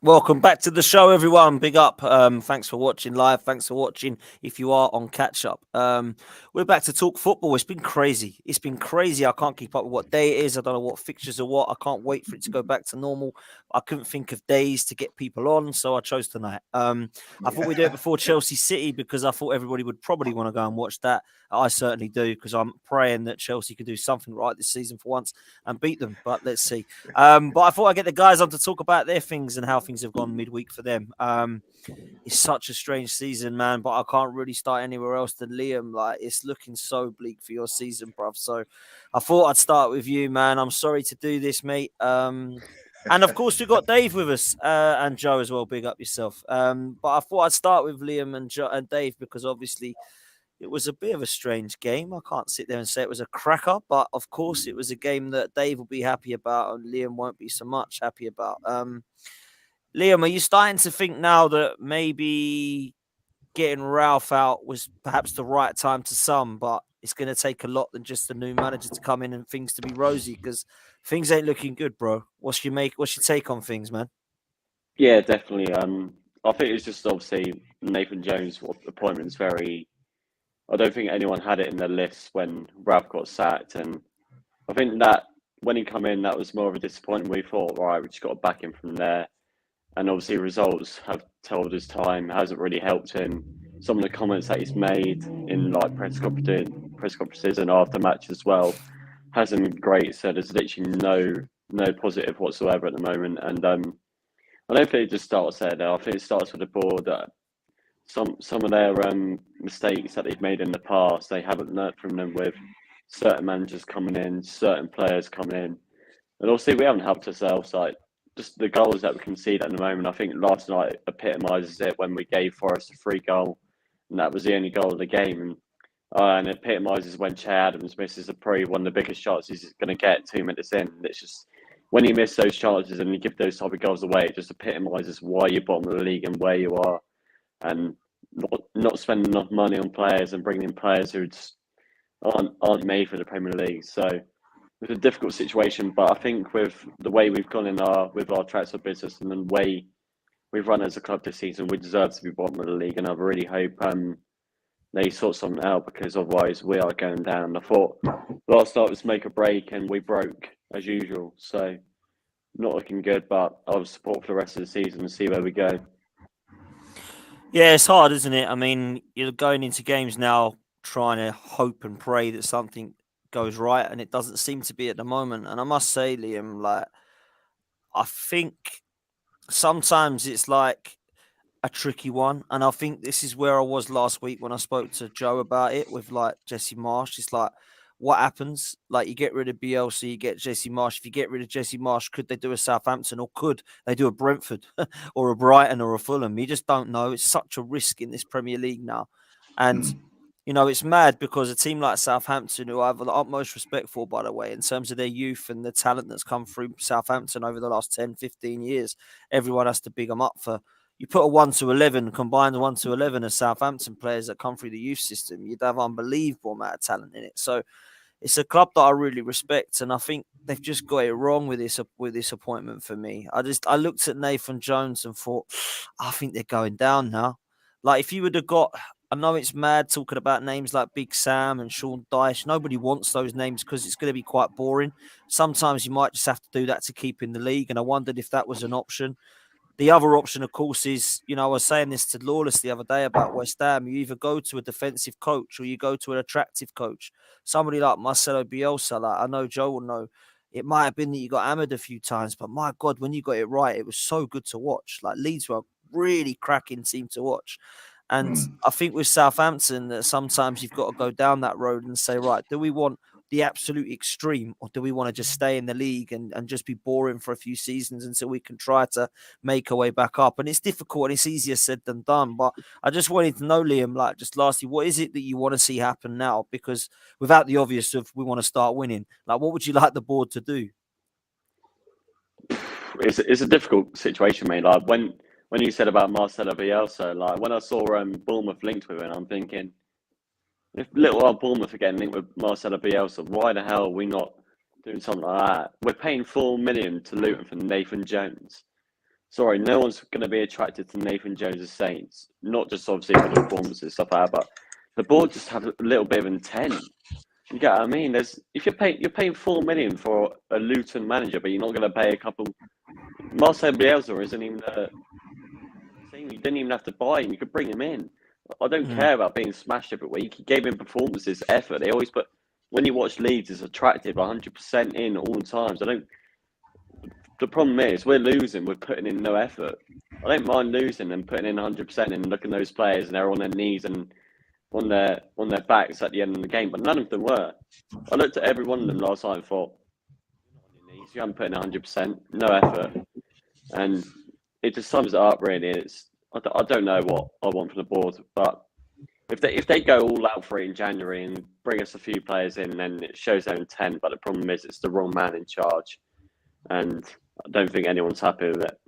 Welcome back to the show, everyone. Big up. Thanks for watching live. Thanks for watching if you are on catch up. We're back to talk football. It's been crazy. I can't keep up with what day it is. I don't know what fixtures are what. I can't wait for it to go back to normal. I couldn't think of days to get people on, so I chose tonight. I thought we'd do it before Chelsea City because I thought everybody would probably want to go and watch that. I certainly do because I'm praying that Chelsea could do something right this season for once and beat them. But let's see. But I thought I'd get the guys on to talk about their things and how things have gone midweek for them. It's such a strange season, man, but I can't really start anywhere else than Liam. Like, it's looking so bleak for your season, bruv. So I thought I'd start with you, man. I'm sorry to do this, mate. And of course, we've got Dave with us and Joe as well. Big up yourself. But I thought I'd start with Liam and Dave because obviously it was a bit of a strange game. I can't sit there and say it was a cracker, but of course it was a game that Dave will be happy about and Liam won't be so much happy about. Liam, are you starting to think now that maybe getting Ralph out was perhaps the right time to some, but it's going to take a lot than just a new manager to come in and things to be rosy because things ain't looking good, bro? What's your take on things, man? Yeah, definitely. I think it's just obviously Nathan Jones' appointment is very. I don't think anyone had it in their list when Ralph got sacked, and I think that when he come in, that was more of a disappointment. We thought, right, we just got to back him from there, and obviously results have told his time hasn't really helped him. Some of the comments that he's made in like press conferences and after match as well hasn't been great. So there's literally no positive whatsoever at the moment, and I don't think it just starts there. Though I think it starts with the board that some of their mistakes that they've made in the past, they haven't learnt from them with certain managers coming in, certain players coming in. And also, we haven't helped ourselves. Like, just the goals that we concede at the moment, I think last night epitomises it when we gave Forest a free goal. And that was the only goal of the game. And it epitomises when Che Adams misses probably one of the biggest shots he's going to get 2 minutes in. And it's just, when you miss those chances and you give those type of goals away, it just epitomises why you're bottom of the league and where you are. And not spending enough money on players and bringing in players who just aren't made for the Premier League. So it's a difficult situation, but I think with the way we've gone with our transfer business and the way we've run as a club this season, we deserve to be bottom of the league. And I really hope they sort something out because otherwise we are going down. I thought last night was make a break and we broke as usual. So not looking good, but I'll support for the rest of the season and see where we go. Yeah, it's hard, isn't it? I mean, you're going into games now trying to hope and pray that something goes right, and it doesn't seem to be at the moment. And I must say, Liam, like, I think sometimes it's like a tricky one. And I think this is where I was last week when I spoke to Joe about it with like Jesse Marsh. It's like, what happens? Like, you get rid of Bielsa, you get Jesse Marsh. If you get rid of Jesse Marsh, could they do a Southampton or could they do a Brentford or a Brighton or a Fulham? You just don't know. It's such a risk in this Premier League now. And, you know, it's mad because a team like Southampton, who I have the utmost respect for, by the way, in terms of their youth and the talent that's come through Southampton over the last 10, 15 years, everyone has to big them up for. You put a 1 to 11, combined 1 to 11 of Southampton players that come through the youth system, you'd have unbelievable amount of talent in it. So it's a club that I really respect, and I think they've just got it wrong with this appointment for me. I looked at Nathan Jones and thought, I think they're going down now. Like, if you would have got, I know it's mad talking about names like Big Sam and Sean Dyche. Nobody wants those names because it's going to be quite boring. Sometimes you might just have to do that to keep in the league, and I wondered if that was an option. The other option, of course, is, you know, I was saying this to Lawless the other day about West Ham. You either go to a defensive coach or you go to an attractive coach. Somebody like Marcelo Bielsa, like I know Joe will know, it might have been that you got hammered a few times, but my God, when you got it right, it was so good to watch. Like, Leeds were a really cracking team to watch. And I think with Southampton, that sometimes you've got to go down that road and say, right, do we want the absolute extreme, or do we want to just stay in the league and just be boring for a few seasons until we can try to make our way back up? And it's difficult and it's easier said than done. But I just wanted to know, Liam, like, just lastly, what is it that you want to see happen now? Because without the obvious of we want to start winning, like, what would you like the board to do? It's a difficult situation, mate. Like when you said about Marcelo Bielsa, like when I saw Bournemouth linked with him, I'm thinking, if little old Bournemouth are getting linked with Marcelo Bielsa, why the hell are we not doing something like that? We're paying $4 million to Luton for Nathan Jones. Sorry, no one's going to be attracted to Nathan Jones' Saints. Not just obviously for the performances and stuff like that, but the board just have a little bit of intent. You get what I mean? If you're paying $4 million for a Luton manager, but you're not going to pay a couple. Marcel Bielsa isn't even the thing. You didn't even have to buy him. You could bring him in. I don't care about being smashed every week. He gave him performances, effort. They always put, when you watch Leeds, it's attractive, 100% in all the times. The problem is we're losing. We're putting in no effort. I don't mind losing and putting in 100% and looking at those players and they're on their knees and on their backs at the end of the game, but none of them were. I looked at every one of them last night and thought, you're not on your knees. You haven't put in 100%, no effort, and it just sums it up. Really, I don't know what I want from the board, but if they go all out for it in January and bring us a few players in, then it shows their intent. But the problem is it's the wrong man in charge, and I don't think anyone's happy with it.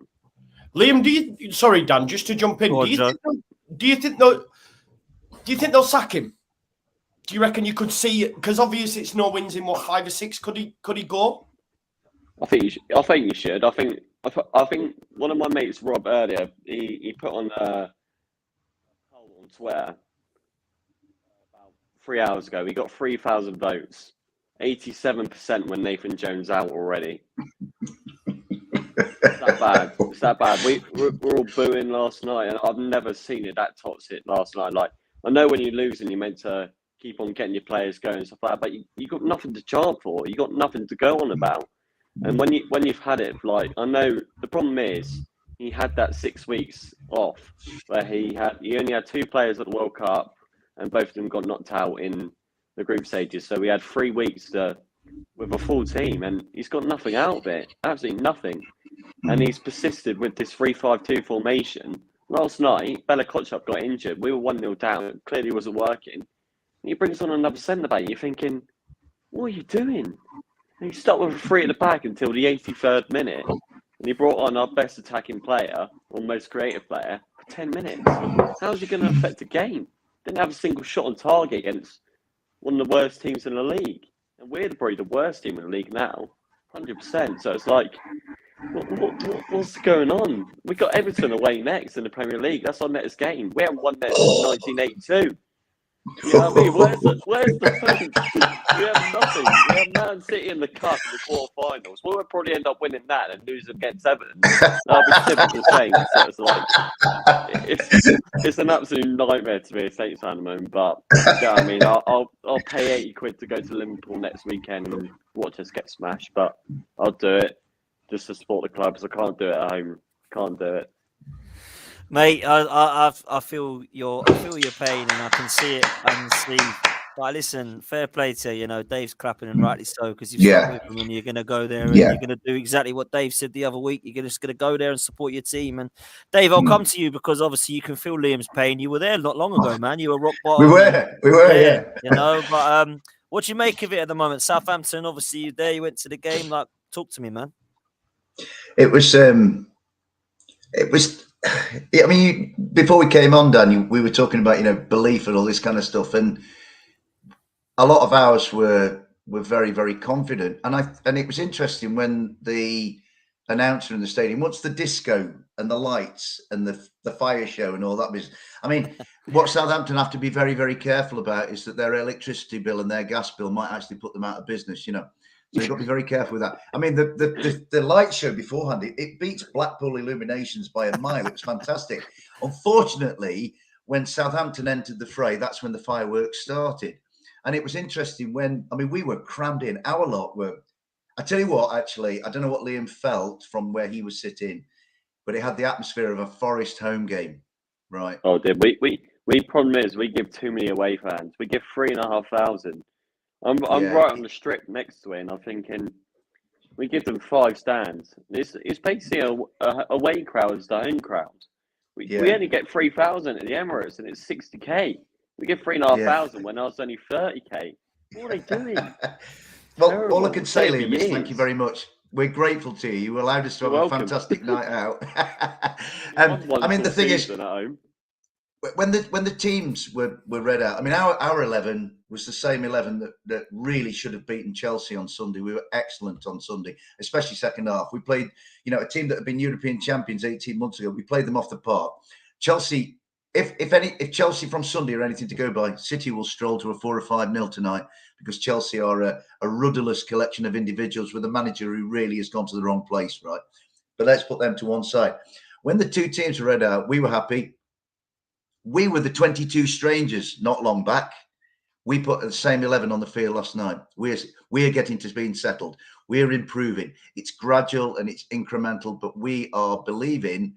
Liam, sorry, Dan, just to jump in, do you think they'll sack him? Do you reckon you could see it? Because obviously it's no wins in 5 or 6. Could he go? I think you should. I think one of my mates, Rob, earlier, he put on a poll on Twitter about 3 hours ago. He got 3,000 votes. 87% when Nathan Jones out already. It's that bad. We're all booing last night, and I've never seen it that toxic last night. Like, I know when you lose and you're meant to keep on getting your players going and stuff like that, but you got nothing to chant for. You got nothing to go on about. And when you've had it, like, I know the problem is he had that 6 weeks off where he only had 2 players at the World Cup, and both of them got knocked out in the group stages. So we had 3 weeks with a full team, and he's got nothing out of it, absolutely nothing. And he's persisted with this 3-5-2 formation. Last night, Bella Kotchap got injured. We were 1-0 down. It clearly wasn't working. And he brings on another centre-back. You're thinking, what are you doing? And he stuck with a 3 at the back until the 83rd minute. And he brought on our best attacking player, or most creative player, for 10 minutes. How's he going to affect the game? Didn't have a single shot on target against one of the worst teams in the league. And we're probably the worst team in the league now, 100%. So it's like, what's going on? We got Everton away next in the Premier League. That's our next game. We haven't won there since 1982. You know what I mean? Where's the food? We have nothing. We have Man City in the cup in the quarterfinals. We'll probably end up winning that and lose against Everton. That'll be typical Saints. So it's like it's an absolute nightmare to be a Saints fan at the moment. But you know what I mean, I'll pay £80 to go to Liverpool next weekend and watch us get smashed. But I'll do it just to support the club because I can't do it at home. Can't do it. Mate, I feel your pain, and I can see it. I can see. But listen, fair play to you. You know, Dave's clapping, and rightly so, because you've stuck with him, and you're going to go there, and you're going to do exactly what Dave said the other week. You're just going to go there and support your team. And Dave, I'll come to you because obviously you can feel Liam's pain. You were there not long ago, man. You were rock bottom. We were, yeah. You know, but what do you make of it at the moment? Southampton, obviously, you're there. You went to the game. Like, talk to me, man. It was. I mean, before we came on, Dan, we were talking about belief and all this kind of stuff, and a lot of ours were very, very confident. And it was interesting when the announcer in the stadium, what's the disco and the lights and the fire show and all that business. I mean, what Southampton have to be very, very careful about is that their electricity bill and their gas bill might actually put them out of business. So you've got to be very careful with that. I mean, the light show beforehand, it beats Blackpool Illuminations by a mile. It was fantastic. Unfortunately, when Southampton entered the fray, that's when the fireworks started. And it was interesting we were crammed in. Our lot were, I tell you what, actually, I don't know what Liam felt from where he was sitting, but it had the atmosphere of a Forest home game, right? Oh, did we? Problem is, we give too many away fans. We give 3,500. I'm Yeah. right on the strip next to it, and I'm thinking we give them 5 stands. It's basically a away crowd as the home crowd. We only get 3,000 at the Emirates, and it's 60k. We get 3,500 when I was only 30k. What are they doing? Well, Terrible. all I can say, We'll Liam, is thank you very much. We're grateful to you. You allowed us to have You're a welcome. fantastic night out. I mean, the thing is, at home. when the teams were read out, I mean, our 11 was the same 11 that really should have beaten Chelsea on Sunday. We were excellent on Sunday, especially second half. We played, a team that had been European champions 18 months ago. We played them off the park. Chelsea, if Chelsea from Sunday are anything to go by, City will stroll to a 4 or 5-0 tonight, because Chelsea are a rudderless collection of individuals with a manager who really has gone to the wrong place, right? But let's put them to one side. When the two teams were read out, we were happy. We were the 22 strangers not long back. We put the same 11 on the field last night. We're getting to being settled. We're improving. It's gradual and it's incremental, but we are believing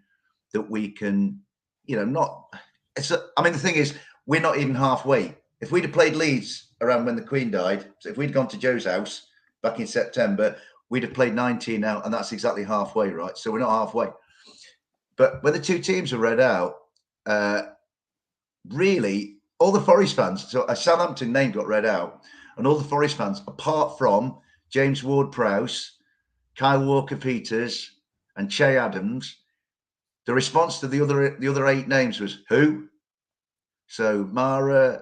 that we can, the thing is, we're not even halfway. If we'd have played Leeds around when the Queen died, so if we'd gone to Joe's house back in September, we'd have played 19 now, and that's exactly halfway, right? So we're not halfway. But when the two teams are read out, really, all the Forest fans, so a Southampton name got read out, and all the Forest fans, apart from James Ward-Prowse, Kyle Walker-Peters, and Che Adams, the response to the other 8 names was who? So Mara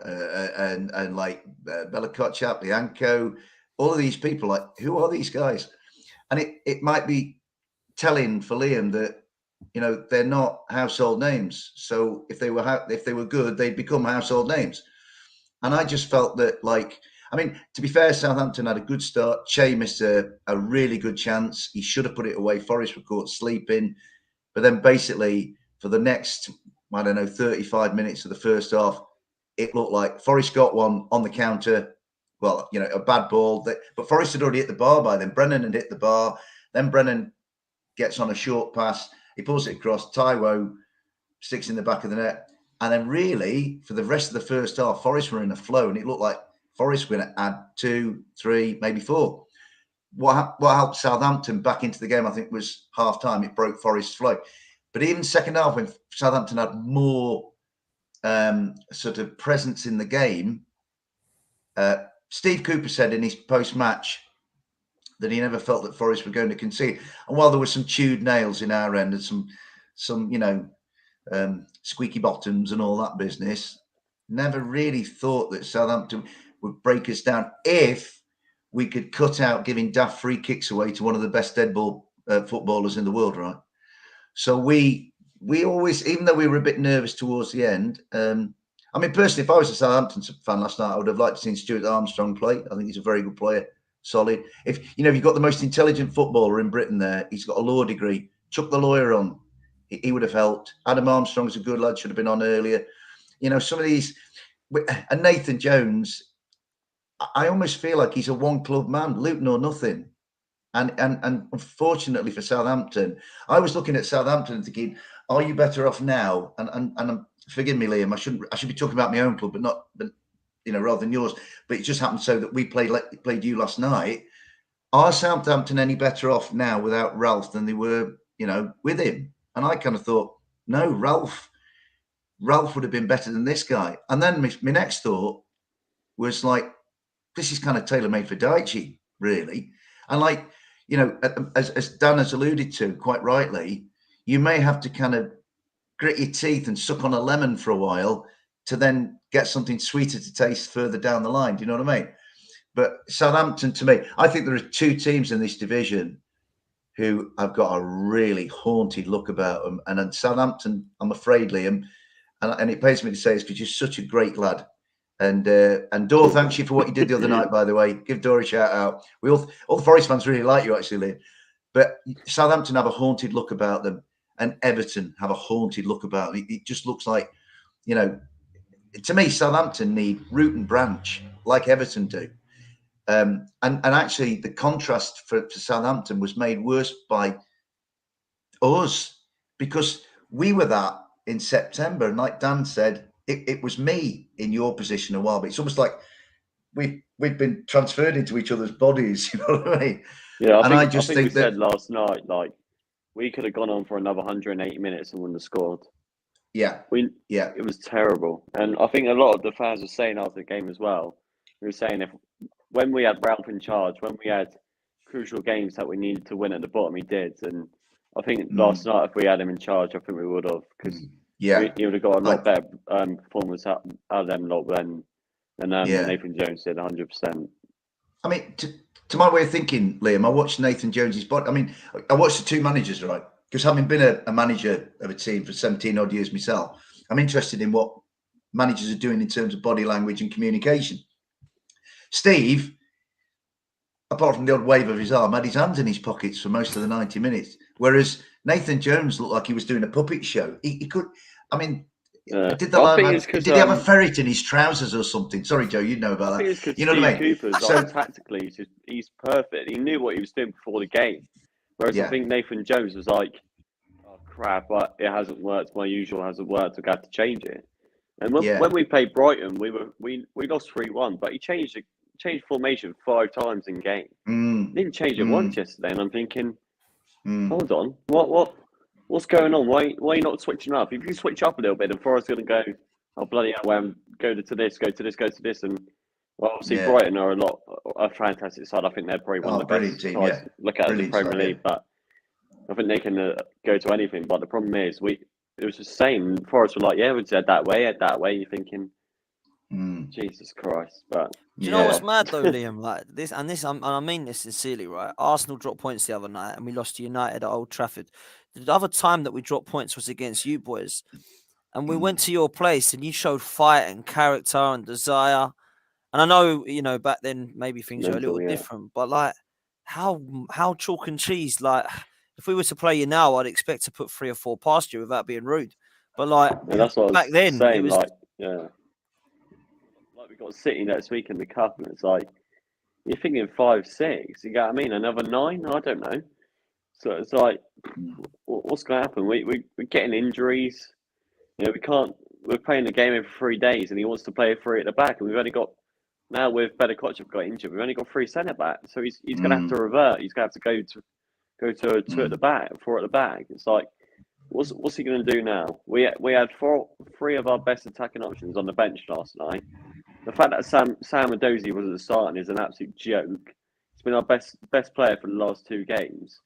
and like Bella Kotchap, Bianco, all of these people, like, who are these guys? And it might be telling for Liam that, they're not household names. So if they were good, they'd become household names. And I just felt that, to be fair, Southampton had a good start. Che missed a really good chance. He should have put it away. Forest were caught sleeping. But then basically for the next, 35 minutes of the first half, it looked like Forest got one on the counter. Well, a bad ball. But Forest had already hit the bar by then. Brennan had hit the bar. Then Brennan gets on a short pass. He pulls it across. Taiwo sticks in the back of the net. And then really, for the rest of the first half, Forest were in a flow. And it looked like Forest were going to add 2, 3, maybe 4. What helped Southampton back into the game, I think, was half-time. It broke Forest's flow. But even second half, when Southampton had more sort of presence in the game, Steve Cooper said in his post-match that he never felt that Forest were going to concede. And while there were some chewed nails in our end and some squeaky bottoms and all that business, never really thought that Southampton would break us down if we could cut out giving daft free kicks away to one of the best dead ball footballers in the world, right? So we always, even though we were a bit nervous towards the end, personally, if I was a Southampton fan last night, I would have liked to see Stuart Armstrong play. I think he's a very good player, solid. If you've got the most intelligent footballer in Britain there, he's got a law degree. Chuck the lawyer on, he would have helped. Adam Armstrong's a good lad, should have been on earlier. Some of these, and Nathan Jones, I almost feel like he's a one-club man, Luton or nothing. And unfortunately for Southampton, I was looking at Southampton and thinking, are you better off now? And forgive me, Liam, I should be talking about my own club, but rather than yours. But it just happened so that we played you last night. Are Southampton any better off now without Ralph than they were, with him? And I kind of thought, no, Ralph would have been better than this guy. And then my next thought was like, this is kind of tailor-made for Daichi, really. And as Dan has alluded to quite rightly, you may have to kind of grit your teeth and suck on a lemon for a while to then get something sweeter to taste further down the line. Do you know what I mean? But Southampton, to me, I think there are 2 teams in this division who have got a really haunted look about them. And Southampton, I'm afraid, Liam, and it pains me to say this because you're such a great lad. And Dor, thanks you for what you did the other night, by the way. Give Dor a shout out. All the Forest fans really like you, actually, Liam. But Southampton have a haunted look about them, and Everton have a haunted look about them. It just looks like, to me, Southampton need root and branch like Everton do. And actually, the contrast for Southampton was made worse by us because we were that in September. And like Dan said, it was me in your position a while, but it's almost like we've been transferred into each other's bodies. You know what I mean? Yeah, I think we that said last night, like, we could have gone on for another 180 minutes and wouldn't have scored. Yeah. It was terrible. And I think a lot of the fans were saying after the game as well, we were saying when we had Ralph in charge, when we had crucial games that we needed to win at the bottom, he did. And I think last night, if we had him in charge, I think we would have, because he would have got a lot better performance out of them lot than Nathan Jones did, 100%. I mean, to my way of thinking, Liam, I watched Nathan Jones's body. I mean, I watched the two managers, right? Because having been a manager of a team for 17 odd years myself, I'm interested in what managers are doing in terms of body language and communication. Steve, apart from the odd wave of his arm, had his hands in his pockets for most of the 90 minutes. Whereas Nathan Jones looked like he was doing a puppet show. He could, I mean, did he have a ferret in his trousers or something? Sorry, Joe, you know about that. You know what I mean? Cooper's tactically, he's perfect. He knew what he was doing before the game. Whereas I think Nathan Jones was like, oh crap, but it hasn't worked. My usual hasn't worked. I've got to change it. And when we played Brighton, we lost 3-1, but he changed formation 5 times in game. Didn't change it once yesterday, and I'm thinking, hold on, what's going on? Why are you not switching up? If you switch up a little bit, then Forest going to go, oh bloody hell, go to this, and well, obviously Brighton are a fantastic side. I think they're probably one of the best team, sides. Look at the Premier League, but I think they can go to anything. But the problem is, it was the same. Forest were like, yeah, we'd head that way. You're thinking, Jesus Christ! But do you know what's mad though, Liam? Like this, and I mean this sincerely, right? Arsenal dropped points the other night, and we lost to United at Old Trafford. The other time that we dropped points was against you boys, and we went to your place, and you showed fight and character and desire. And I know, back then maybe things were a little different, but like how chalk and cheese. Like if we were to play you now, I'd expect to put 3 or 4 past you without being rude. But like that's what back then, saying, it was like we got City next week in the cup, and it's like you're thinking 5-6. You get what I mean? Another 9? I don't know. So it's like, what's going to happen? We're getting injuries. We can't. We're playing the game every 3 days, and he wants to play 3 at the back, and we've only got. Now with Bedekochev got injured, we've only got 3 centre backs, so he's going to have to revert. He's going to have to go to 2 at the back, 4 at the back. It's like, what's he going to do now? We had 3 of our best attacking options on the bench last night. The fact that Sam Adozie wasn't starting is an absolute joke. He's been our best player for the last 2 games.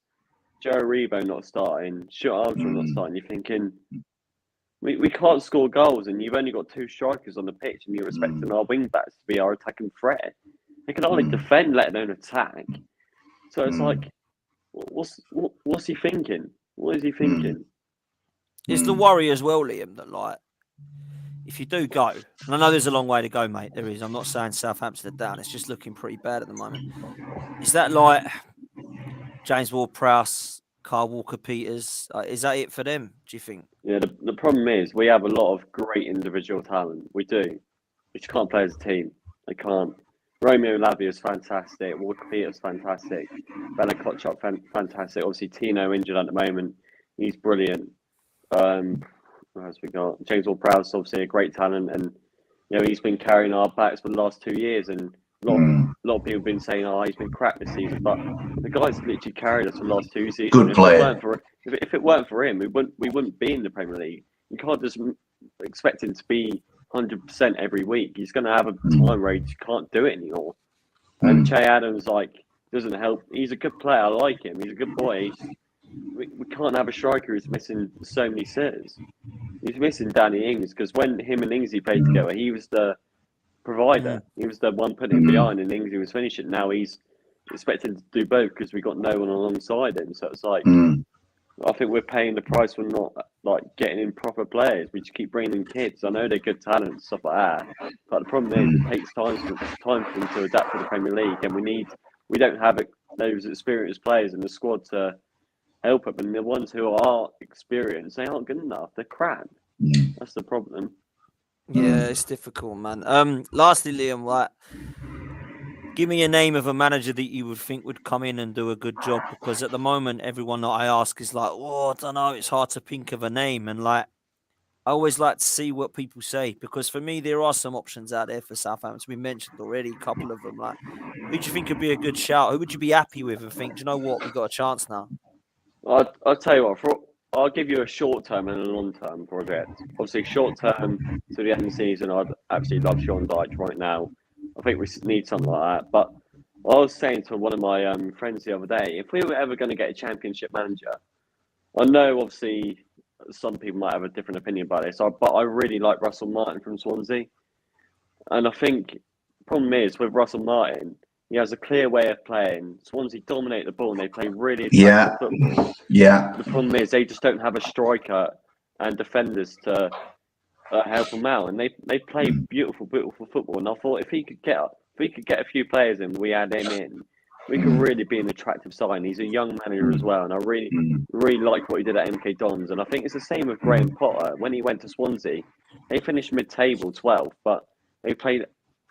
Joe Aribo not starting, Stuart Armstrong not starting. You're thinking, we can't score goals, and you've only got 2 strikers on the pitch, and you're expecting our wing backs to be our attacking threat. They can only defend, let alone attack. So it's like, what's he thinking? What is he thinking? It's the worry as well, Liam, that like if you do go, and I know there's a long way to go, mate. There is. I'm not saying Southampton are down. It's just looking pretty bad at the moment. Is that like James Ward-Prowse, Kyle Walker-Peters? Is that it for them, do you think? Yeah, the problem is we have a lot of great individual talent. We do. We just can't play as a team. They can't. Romeo Lavia is fantastic. Walker-Peters is fantastic. Bella Kotchuk, fantastic. Obviously, Tino injured at the moment. He's brilliant. What else we got? James Ward-Prowse, obviously a great talent, and he's been carrying our backs for the last 2 years, and a lot of people have been saying, he's been crap this season, but the guy's literally carried us for the last 2 seasons. Good player. If it weren't for him, we wouldn't be in the Premier League. You can't just expect him to be 100% every week. He's going to have a time where he can't do it anymore. And Che Adams doesn't help. He's a good player. I like him. He's a good boy. We can't have a striker who's missing so many sitters. He's missing Danny Ings, because when him and Ingsy played together, he was the provider. He was the one putting it behind, and Ingsy was finishing. Now he's expected to do both because we got no one alongside him. So it's like, I think we're paying the price for not getting in proper players. We just keep bringing in kids. I know they're good talent and stuff like that, but the problem is it takes time for them to adapt to the Premier League, and we don't have those experienced players in the squad to help them, and the ones who are experienced, they aren't good enough. They're crap. That's the problem. Yeah, it's difficult, man. Lastly, Liam, give me a name of a manager that you would think would come in and do a good job, because at the moment, everyone that I ask is like, I don't know, it's hard to think of a name, and I always like to see what people say, because for me, there are some options out there for Southampton. We mentioned already a couple of them. Like, who do you think would be a good shout? Who would you be happy with and think, do you know what, we got a chance now? I'll tell you what. I'll give you a short term and a long term project. Obviously, short term to the end of the season, I'd absolutely love Sean Dyche right now. I think we need something like that. But I was saying to one of my friends the other day, if we were ever going to get a Championship manager, I know obviously some people might have a different opinion about this, but I really like Russell Martin from Swansea. And I think the problem is with Russell Martin, he has a clear way of playing. Swansea dominate the ball and they play really attractive football. Yeah. The problem is they just don't have a striker and defenders to help them out, and they play beautiful football. And I thought if he could get a few players in, we add him in, we could really be an attractive sign. He's a young manager as well, and I really like what he did at MK Dons. And I think it's the same with Graham Potter. When he went to Swansea, they finished mid-table 12th, but they played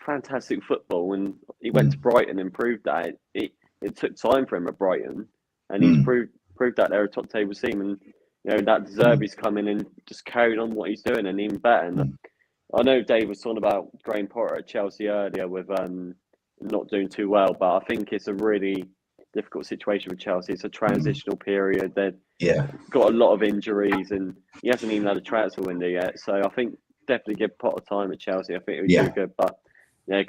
fantastic football. And he went to Brighton and proved that it took time for him at Brighton, and he's proved that they're a top table team. And that Zerbi's come in and just carried on what he's doing and even better. And I know Dave was talking about Graham Potter at Chelsea earlier with not doing too well, but I think it's a really difficult situation with Chelsea. It's a transitional period. They've got a lot of injuries and he hasn't even had a transfer window yet. So I think definitely give Potter time at Chelsea. I think it would do good. But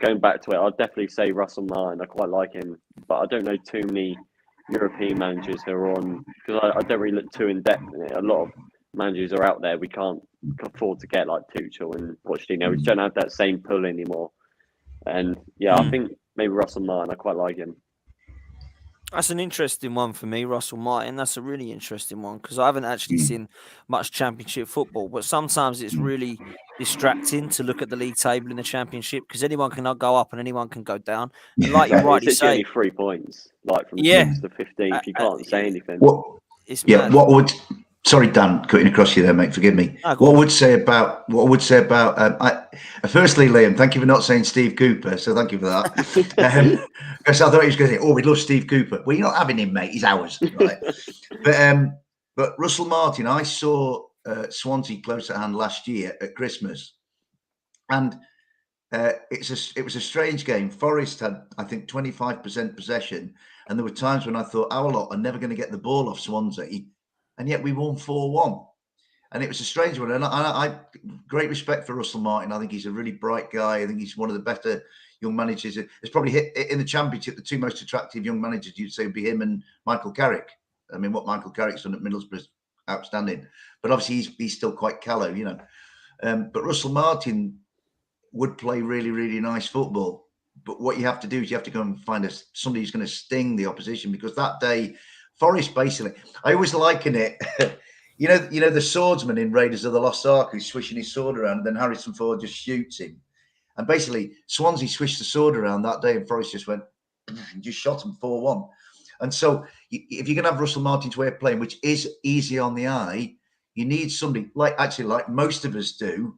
going back to it, I'd definitely say Russell Martin. I quite like him, but I don't know too many European managers who are on, because I don't really look too in depth in it. A lot of managers are out there we can't afford to get, like Tuchel and Pochettino. We just don't have that same pull anymore. And I think maybe Russell Martin, I quite like him. That's an interesting one for me, Russell Martin. That's a really interesting one, because I haven't actually seen much Championship football, but sometimes it's really distracting to look at the league table in the Championship, because anyone can go up and anyone can go down. And like you rightly say, only 3 points, like from 6th to 15th. You can't say anything. It's mad. What would? Sorry, Dan, cutting across you there, mate. Forgive me. What I would say about? Firstly, Liam, thank you for not saying Steve Cooper. So thank you for that. Because I thought he was going to say, "Oh, we'd love Steve Cooper." Well, you're not having him, mate. He's ours. Right? But Russell Martin, I saw Swansea close at hand last year at Christmas, and it was a strange game. Forest had, I think, 25% possession, and there were times when I thought our lot are never going to get the ball off Swansea. And yet we won 4-1. And it was a strange one. And I great respect for Russell Martin. I think he's a really bright guy. I think he's one of the better young managers. It's probably hit in the Championship, the two most attractive young managers, you'd say, would be him and Michael Carrick. I mean, what Michael Carrick's done at Middlesbrough is outstanding. But obviously he's still quite callow, But Russell Martin would play really, really nice football. But what you have to do is you have to go and find somebody who's going to sting the opposition, because that day, Forest basically, I always liken it, the swordsman in Raiders of the Lost Ark who's swishing his sword around, and then Harrison Ford just shoots him. And basically, Swansea swished the sword around that day, and Forest just went, just shot him 4-1. And so, if you're going to have Russell Martin's way of playing, which is easy on the eye, you need somebody like most of us do.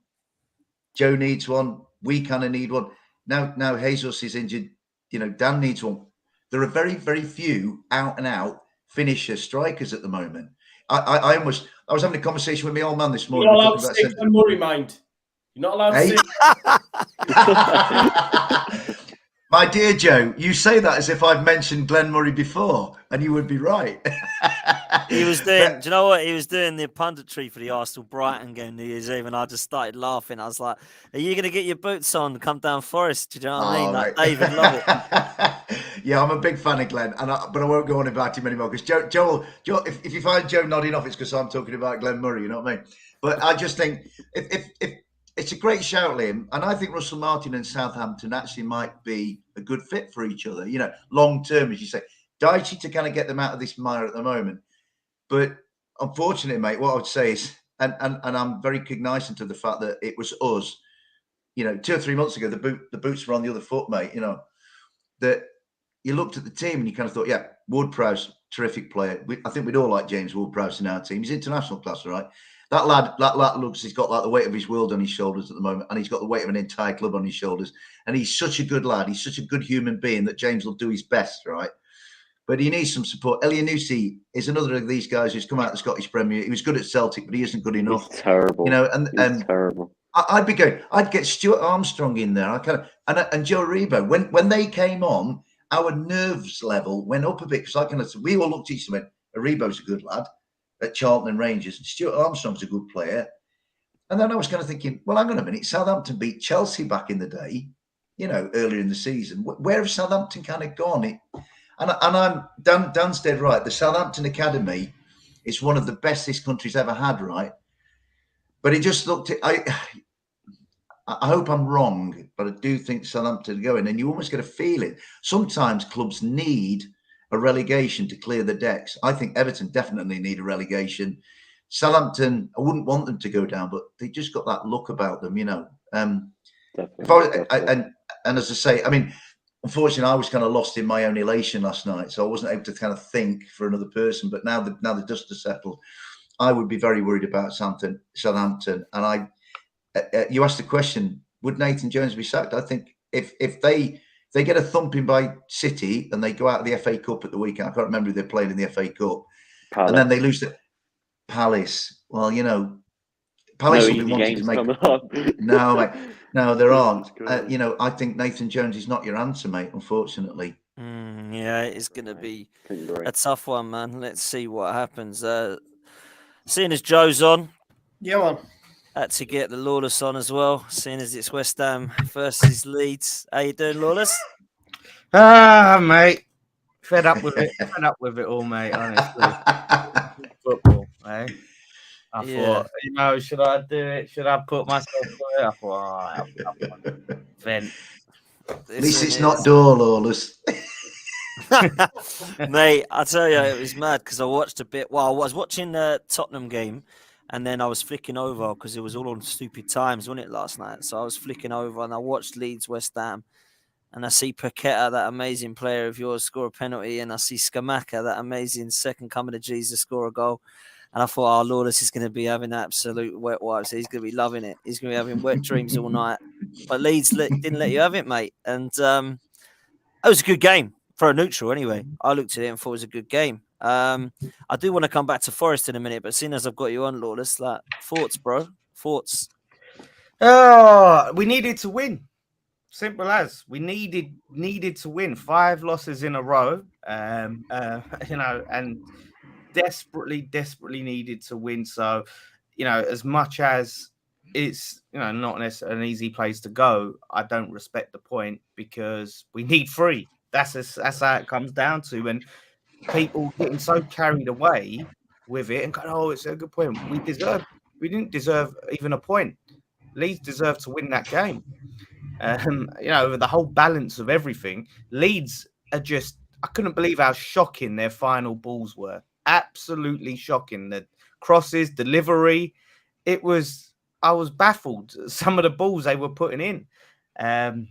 Joe needs one. We kind of need one. Now Jesus is injured. Dan needs one. There are very, very few out and out finisher strikers at the moment. I was having a conversation with my old man this morning. You're not allowed to say Glenn Murray, mind. You're not allowed to say. My dear Joe, you say that as if I've mentioned Glenn Murray before, and you would be right. He was doing, do you know what? He was doing the punditry for the Arsenal Brighton game New Year's Eve, and I just started laughing. I was like, are you going to get your boots on and come down Forest? Do you know what I mean? Like, David, love it. Yeah, I'm a big fan of Glenn, but I won't go on about him anymore, because Joe, if you find Joe nodding off, it's because I'm talking about Glenn Murray, you know what I mean? But I just think if it's a great shout, Liam, and I think Russell Martin and Southampton actually might be a good fit for each other, long term, as you say. Dyche to kind of get them out of this mire at the moment. But unfortunately, mate, what I would say is, and I'm very cognizant of the fact that it was us, 2 or 3 months ago, the boots were on the other foot, mate, that you looked at the team and you kind of thought, yeah, Ward-Prowse, terrific player. I think we'd all like James Ward-Prowse in our team. He's international class, right? That lad looks, he's got like the weight of his world on his shoulders at the moment, and he's got the weight of an entire club on his shoulders. And he's such a good lad. He's such a good human being that James will do his best, right? but he needs some support. Elyounoussi is another of these guys who's come out of the Scottish Premier. He was good at Celtic, but he isn't good enough. He's terrible. And terrible. I'd get Stuart Armstrong in there. And Joe Rebo. When they came on, our nerves level went up a bit because we all looked at each other and went, Rebo's a good lad at Charlton and Rangers. Stuart Armstrong's a good player. And then I was kind of thinking, well, hang on a minute. Southampton beat Chelsea back in the day, earlier in the season. Where have Southampton kind of gone? Dan's dead right. The Southampton Academy is one of the best this country's ever had, right? But it just looked at, I hope I'm wrong, but I do think Southampton are going. And you almost get a feeling. Sometimes clubs need a relegation to clear the decks. I think Everton definitely need a relegation. Southampton, I wouldn't want them to go down, but they just got that look about them, Definitely. And as I say, I mean, unfortunately, I was kind of lost in my own elation last night, so I wasn't able to kind of think for another person. But now the dust has settled, I would be very worried about Southampton. And you asked the question, would Nathan Jones be sacked? I think if they get a thumping by City and they go out of the FA Cup at the weekend, I can't remember who they played in the FA Cup, and then they lose to Palace. Well, Palace will be wanting to make. No, mate. No, there aren't. I think Nathan Jones is not your answer, mate. Unfortunately. Yeah, it's going to be a tough one, man. Let's see what happens. Seeing as Joe's on, yeah, man. Had to get the Lawless on as well. Seeing as it's West Ham versus Leeds. How you doing, Lawless? Mate, fed up with it. Fed up with it all, mate. Honestly, football, eh? I thought, should I do it? Should I put myself through it? I thought, vent. At least it's not door, Lawless. Mate, I tell you, it was mad because I watched a bit. Well, I was watching the Tottenham game, and then I was flicking over because it was all on stupid times, wasn't it, last night? So I was flicking over and I watched Leeds West Ham, and I see Paqueta, that amazing player of yours, score a penalty, and I see Scamacca, that amazing second coming of Jesus, score a goal. And I thought, Lawless is going to be having absolute wet wipes. He's going to be loving it. He's going to be having wet dreams all night. But Leeds didn't let you have it, mate. And it was a good game for a neutral anyway. I looked at it and thought it was a good game. I do want to come back to Forest in a minute, but seeing as I've got you on, Lawless, thoughts, bro? Thoughts? We needed to win. Simple as. We needed to win. 5 losses in a row. And desperately needed to win. So, as much as it's, not an easy place to go, I don't respect the point because we need 3. That's how it comes down to. And people getting so carried away with it and going, it's a good point. We didn't deserve even a point. Leeds deserved to win that game. The whole balance of everything. Leeds are just, I couldn't believe how shocking their final balls were. Absolutely shocking. The crosses, delivery. I was baffled. Some of the balls they were putting in. And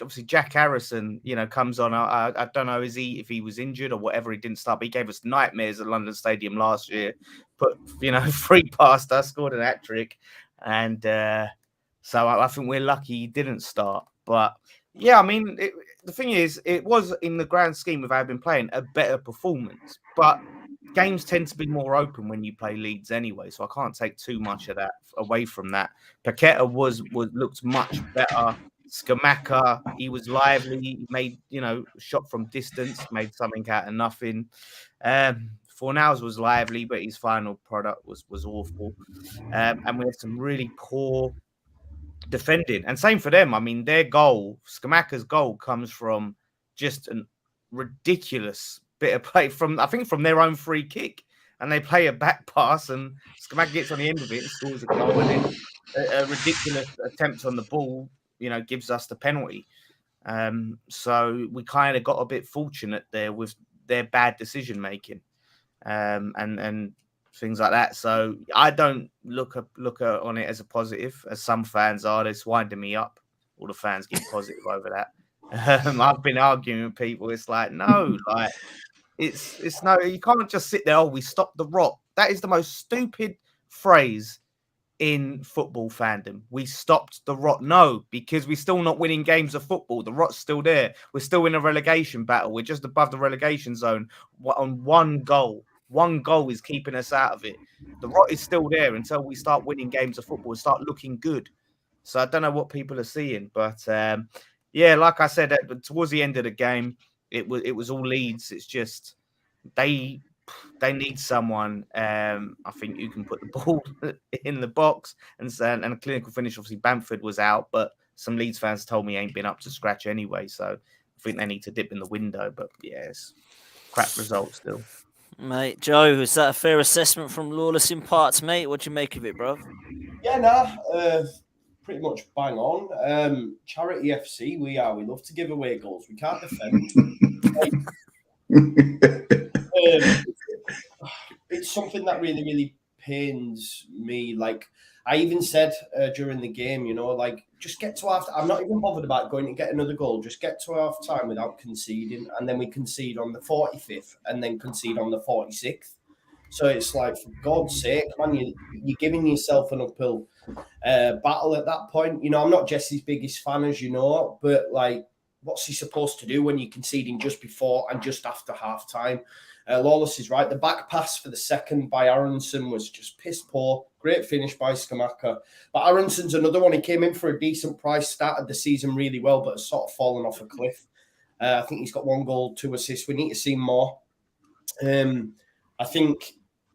obviously Jack Harrison, comes on. I don't know, if he was injured or whatever, he didn't start. But he gave us nightmares at London Stadium last year. Put, 3 past us, scored an hat-trick. And so I think we're lucky he didn't start. But yeah, I mean, the thing is, it was, in the grand scheme of how I've been playing, a better performance. But games tend to be more open when you play Leeds anyway, so I can't take too much of that away from that. Paqueta looked much better. Scamacca, he was lively. He made, shot from distance, made something out of nothing. Fornals was lively, but his final product was awful. And we had some really poor defending. And same for them. I mean, their goal, Scamacca's goal, comes from just a ridiculous bit of play from their own free kick. And they play a back pass and Scamacca gets on the end of it and scores a goal. And then a ridiculous attempt on the ball, gives us the penalty. So we kind of got a bit fortunate there with their bad decision making. And things like that. So I don't look on it as a positive, as some fans are. It's winding me up. All the fans get positive over that. I've been arguing with people. It's like, no, it's no, you can't just sit there. We stopped the rot. That is the most stupid phrase in football fandom. We stopped the rot. No, because we're still not winning games of football. The rot's still there. We're still in a relegation battle. We're just above the relegation zone on one goal. One goal is keeping us out of it. The rot is still there until we start winning games of football and start looking good. So I don't know what people are seeing, but yeah, like I said, towards the end of the game, it was all Leeds. It's just they need someone. I think you can put the ball in the box and a clinical finish. Obviously, Brentford was out, but some Leeds fans told me he ain't been up to scratch anyway. So I think they need to dip in the window. But yes, crap result still. Mate, Joe, is that a fair assessment from Lawless in parts, mate? What do you make of it, bro? Yeah, pretty much bang on. Charity FC, we love to give away goals. We can't defend. It's something that really, really pains me. Like I even said during the game, you know, like just get to half. I'm not even bothered about going to get another goal. Just get to half time without conceding, and then we concede on the 45th, and then concede on the 46th. So it's like, for God's sake, man, you're giving yourself an uphill battle at that point. You know, I'm not Jesse's biggest fan, as you know, but like, what's he supposed to do when you're conceding just before and just after half time? Lawless is right. The back pass for the second by Aronson was just piss poor. Great finish by Skamaka. But Aronson's another one. He came in for a decent price, started the season really well, but has sort of fallen off a cliff. I think he's got 1 goal, 2 assists. We need to see more. I think,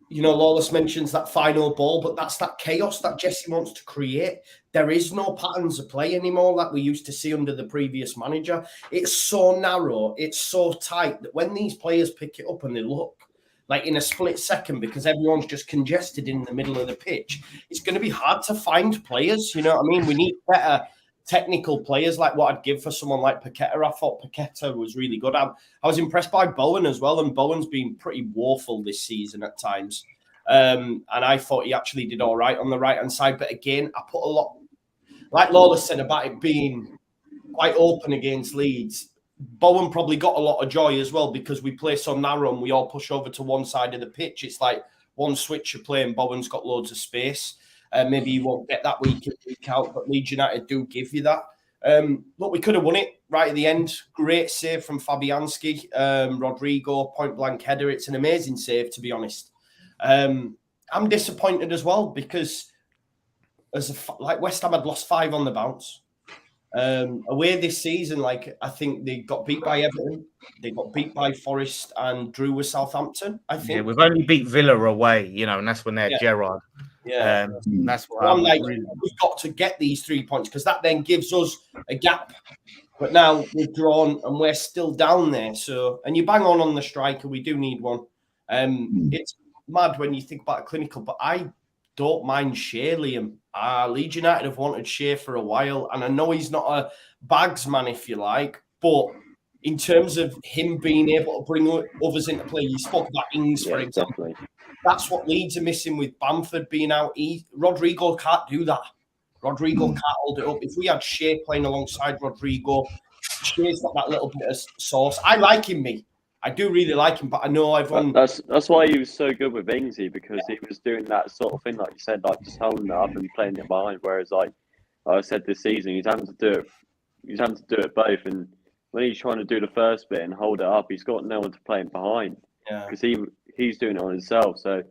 you know, Lawless mentions that final ball, but that's that chaos that Jesse wants to create. There is no patterns of play anymore that we used to see under the previous manager. It's so narrow, it's so tight that when these players pick it up and they look like in a split second because everyone's just congested in the middle of the pitch, it's going to be hard to find players. You know what I mean? We need better technical players, like what I'd give for someone like Paqueta. I thought Paqueta was really good. I was impressed by Bowen as well, and Bowen's been pretty woeful this season at times. And I thought he actually did all right on the right-hand side. But again, I put a lot, like Lawless said about it being quite open against Leeds. Bowen probably got a lot of joy as well because we play so narrow and we all push over to one side of the pitch. It's like one switch of play and Bowen's got loads of space. Maybe you won't get that week in, week out, but Leeds United do give you that. Look, we could have won it right at the end. Great save from Fabianski. Rodrigo, point-blank header. It's an amazing save, to be honest. I'm disappointed as well because like West Ham had lost 5 on the bounce. Away this season, like I think they got beat by Everton, they got beat by Forest and drew with Southampton. I think. Yeah, we've only beat Villa away, you know, and that's when they had Gerrard. Yeah, that's what I'm like. We've got to get these 3 points because that then gives us a gap. But now we've drawn and we're still down there. So, and you bang on the striker. We do need one. It's mad when you think about a clinical, but I don't mind Shea, Liam. Leeds United have wanted Shea for a while, and I know he's not a bags man, if you like, but in terms of him being able to bring others into play, you spoke about Ings, for example. Definitely. That's what Leeds are missing with Bamford being out. Rodrigo can't do that. Rodrigo can't hold it up. If we had Shea playing alongside Rodrigo, Shea's got that little bit of sauce. I like him, me. I do really like him, but I know everyone. That's why he was so good with Ingsy, because he was doing that sort of thing, like you said, like just holding it up and playing it behind. Whereas, like I said this season, he's having to do it. He's having to do it both, and when he's trying to do the first bit and hold it up, he's got no one to play him behind. Yeah, because he's doing it on himself. So,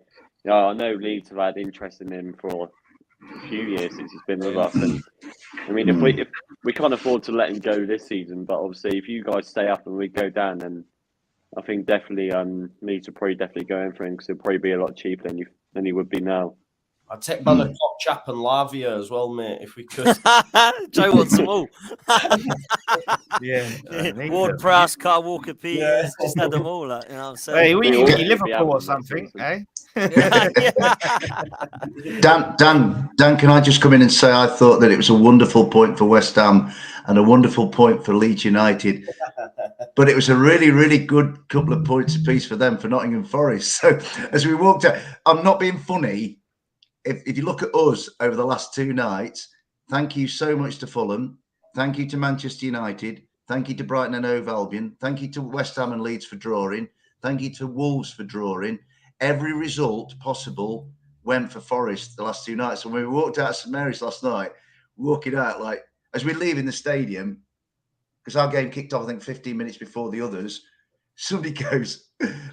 yeah, I know Leeds have had interest in him for a few years since he's been with us. And I mean, if we can't afford to let him go this season, but obviously, if you guys stay up and we go down, then I think definitely Leeds will probably definitely go in for him because he'll probably be a lot cheaper than he would be now. I'd take Bella Chap and Lavia as well, mate, if we could. Joe wants them all. Ward Prowse, Carl Walker, Peters, just had them all. Like, you know what I'm saying? Hey, we need to get Liverpool or something, eh? Dan, can I just come in and say I thought that it was a wonderful point for West Ham and a wonderful point for Leeds United, but it was a really, really good couple of points apiece for them for Nottingham Forest. So as we walked out, I'm not being funny. If you look at us over the last 2 nights, thank you so much to Fulham. Thank you to Manchester United. Thank you to Brighton and Hove Albion. Thank you to West Ham and Leeds for drawing. Thank you to Wolves for drawing. Every result possible went for Forest the last 2 nights. And when we walked out of St Mary's last night, walking out, like, as we're leaving the stadium, because our game kicked off, I think, 15 minutes before the others, somebody goes,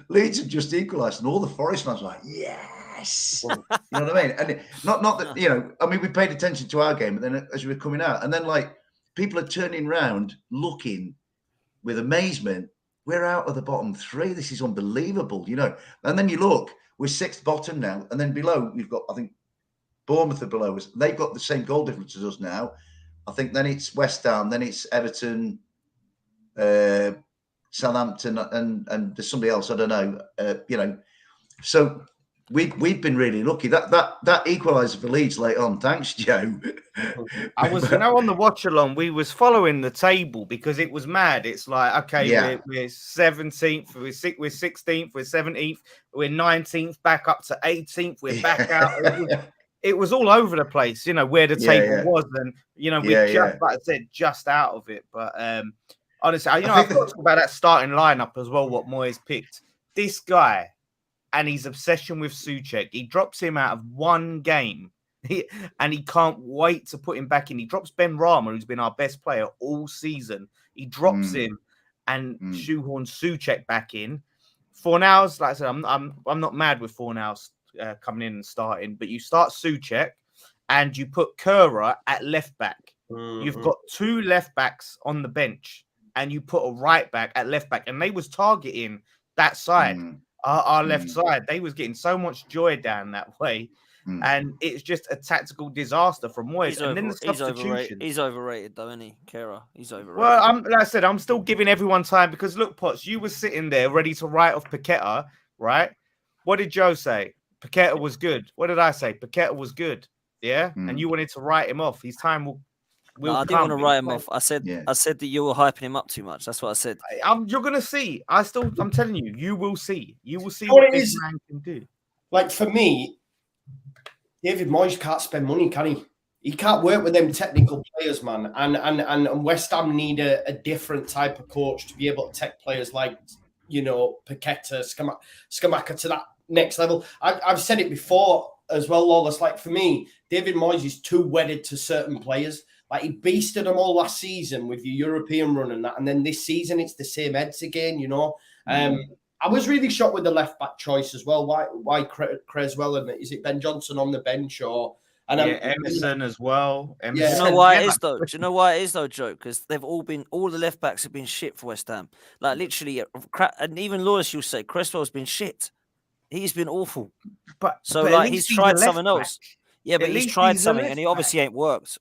Leeds have just equalised, and all the Forest fans are like, yes. You know what I mean? And not that, you know, I mean, we paid attention to our game, but then as we were coming out, and then, like, people are turning round, looking with amazement. We're out of the bottom 3. This is unbelievable, you know. And then you look, we're 6th bottom now, and then below, we've got, I think, Bournemouth are below us. They've got the same goal difference as us now. I think then it's West Ham, then it's Everton, Southampton, and there's somebody else, I don't know, you know. So we've been really lucky. That equaliser for Leeds late on. Thanks, Joe. I was, you know, on the watch along, we was following the table because it was mad. It's like, okay, we're 17th, we're 16th, we're 17th, we're 19th, back up to 18th, we're back out. It was all over the place, you know, where the table was, and you know, we just, like I said, just out of it. But honestly, you know, I've got to talk about that starting lineup as well. What Moyes picked, this guy. And his obsession with Souček, he drops him out of one game, and he can't wait to put him back in. He drops Ben Rama, who's been our best player all season. He drops him and shoehorns Souček back in. Fornals, like I said, I'm not mad with Fornals coming in and starting, but you start Souček and you put Kura at left back. You've got 2 left backs on the bench, and you put a right back at left back, and they was targeting that side. Our left side, they was getting so much joy down that way, and it's just a tactical disaster from Moyes. And then the substitution. He's overrated, though, isn't he, Kera? He's overrated. Well, like I said, I'm still giving everyone time because look, Potts, you were sitting there ready to write off Paqueta, right? What did Joe say? Paqueta was good. What did I say? Paqueta was good. Yeah, and you wanted to write him off. His time will. No, I didn't want to write him off. I said that you were hyping him up too much. That's what I said. You're gonna see. I'm telling you, you will see. You will see what this man can do. Like for me, David Moyes can't spend money, can he? He can't work with them technical players, man. And West Ham need a different type of coach to be able to take players like, you know, Paqueta, Scamacca to that next level. I've said it before as well, Lawless. Like for me, David Moyes is too wedded to certain players. Like he beasted them all last season with your European run and that, and then this season it's the same heads again. You know, I was really shocked with the left back choice as well. Why Creswell, and is it Ben Johnson on the bench or? And Emerson as well. Emerson. Do you know why it is though? Do you know why it is though, Joe? Because they've all the left backs have been shit for West Ham. Like literally, and even Lawless, you'll say Cresswell's been shit. He's been awful. But like he's tried something else. Yeah, but he's tried something and he obviously ain't worked.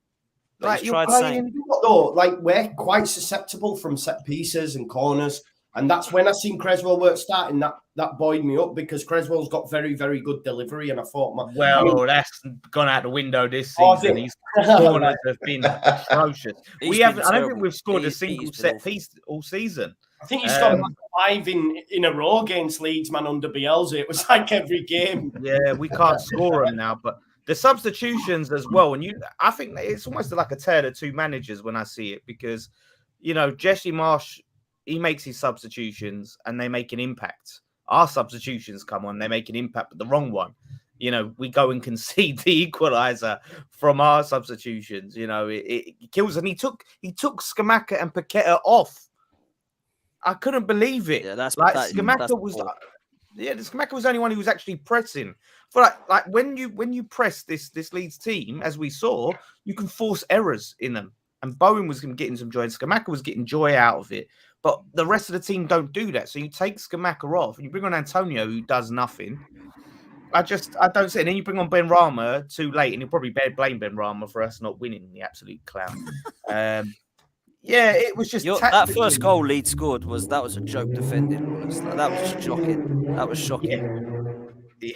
Like you're playing, though, like we're quite susceptible from set pieces and corners, and that's when I seen Creswell work starting. That buoyed me up because Creswell's got very, very good delivery, and I thought, that's gone out the window this season. These corners have been atrocious. I don't think we've scored a single set piece all season. I think he's got 5 in a row against Leeds, man, under Bielsa. It was like every game. Yeah, we can't score them now, but. The substitutions as well, and I think it's almost like a tale of 2 managers when I see it because, you know, Jesse Marsh, he makes his substitutions and they make an impact. Our substitutions come on, they make an impact, but the wrong one. You know, we go and concede the equaliser from our substitutions. You know, it kills, and he took Scamacca and Paqueta off. I couldn't believe it. Yeah, that's like that, Scamacca that's was. The Scamacca was the only one who was actually pressing. For like when you press this Leeds team, as we saw, you can force errors in them. And Bowen was getting some joy, and Scamacca was getting joy out of it. But the rest of the team don't do that. So you take Scamacca off, and you bring on Antonio, who does nothing. I don't see it. And then you bring on Ben Rama too late, and you'll probably blame Ben Rama for us not winning, the absolute clown. Yeah, it was just that first goal Leeds scored was a joke defending. That was just shocking. That was shocking. Yeah,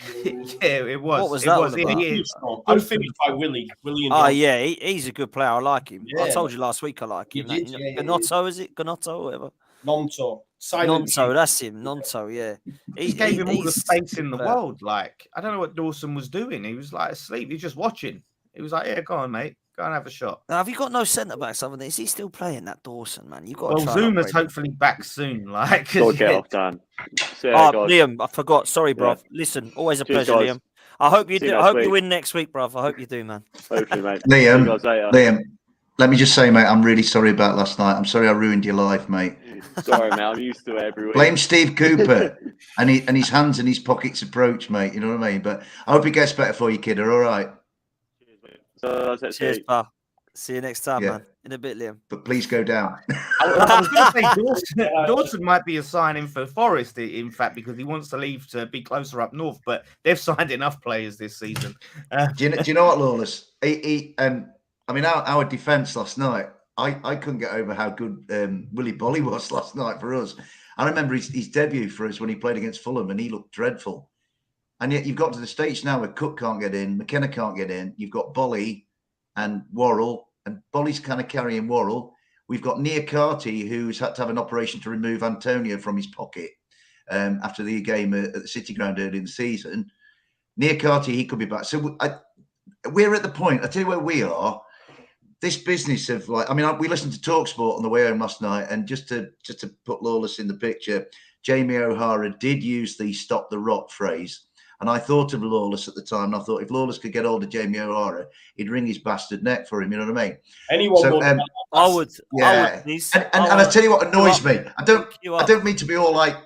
it was. What was that? Good finish by Willie. Oh yeah, he's a good player. I like him. Yeah. I told you last week I like him. Gnotto, is it? Gnotto or whatever. Nonto, that's him. Nonto, yeah. He gave him all the space in the world. Like, I don't know what Dawson was doing. He was like asleep. He was just watching. He was like, yeah, go on, mate. Go and have a shot. Now, have you got no centre backs other than is he still playing that Dawson, man? You got. Well, Zuma's hopefully back soon. Like, get off, Dan. Liam, I forgot. Sorry, bro. Yeah. Listen, always a pleasure, guys. Liam. I hope you See do. you I next hope you week. win next week, bruv. I hope you do, man. Hopefully, mate. See you guys later. Liam, let me just say, mate, I'm really sorry about last night. I'm sorry I ruined your life, mate. Sorry, mate. I'm used to it every week. Blame Steve Cooper and his hands in his pockets approach, mate. You know what I mean? But I hope it gets better for you, kid. All right. Cheers, mate. So, that's it. Cheers, pal. See you next time, Yeah. man. In a bit, Liam. But please go down. I was going to say Dawson might be a signing for Forest, in fact, because he wants to leave to be closer up north. But they've signed enough players this season. Do you know what, Lawless? Our defence last night, I couldn't get over how good Willie Bolly was last night for us. I remember his debut for us when he played against Fulham, and he looked dreadful. And yet you've got to the stage now where Cook can't get in, McKenna can't get in. You've got Bolly and Worrell, and Bolly's kind of carrying Worrell. We've got Niakate, who's had to have an operation to remove Antonio from his pocket after the game at the City Ground early in the season. Niakate, he could be back. So we're at the point, I tell you where we are. This business of we listened to TalkSport on the way home last night, and just to put Lawless in the picture, Jamie O'Hara did use the "stop the rot" phrase, and I thought of Lawless at the time. And I thought if Lawless could get hold of Jamie O'Hara, he'd wring his bastard neck for him. You know what I mean? Anyone would. I would. Yeah. I would, please. And I tell you what annoys me. I You up. don't mean to be all like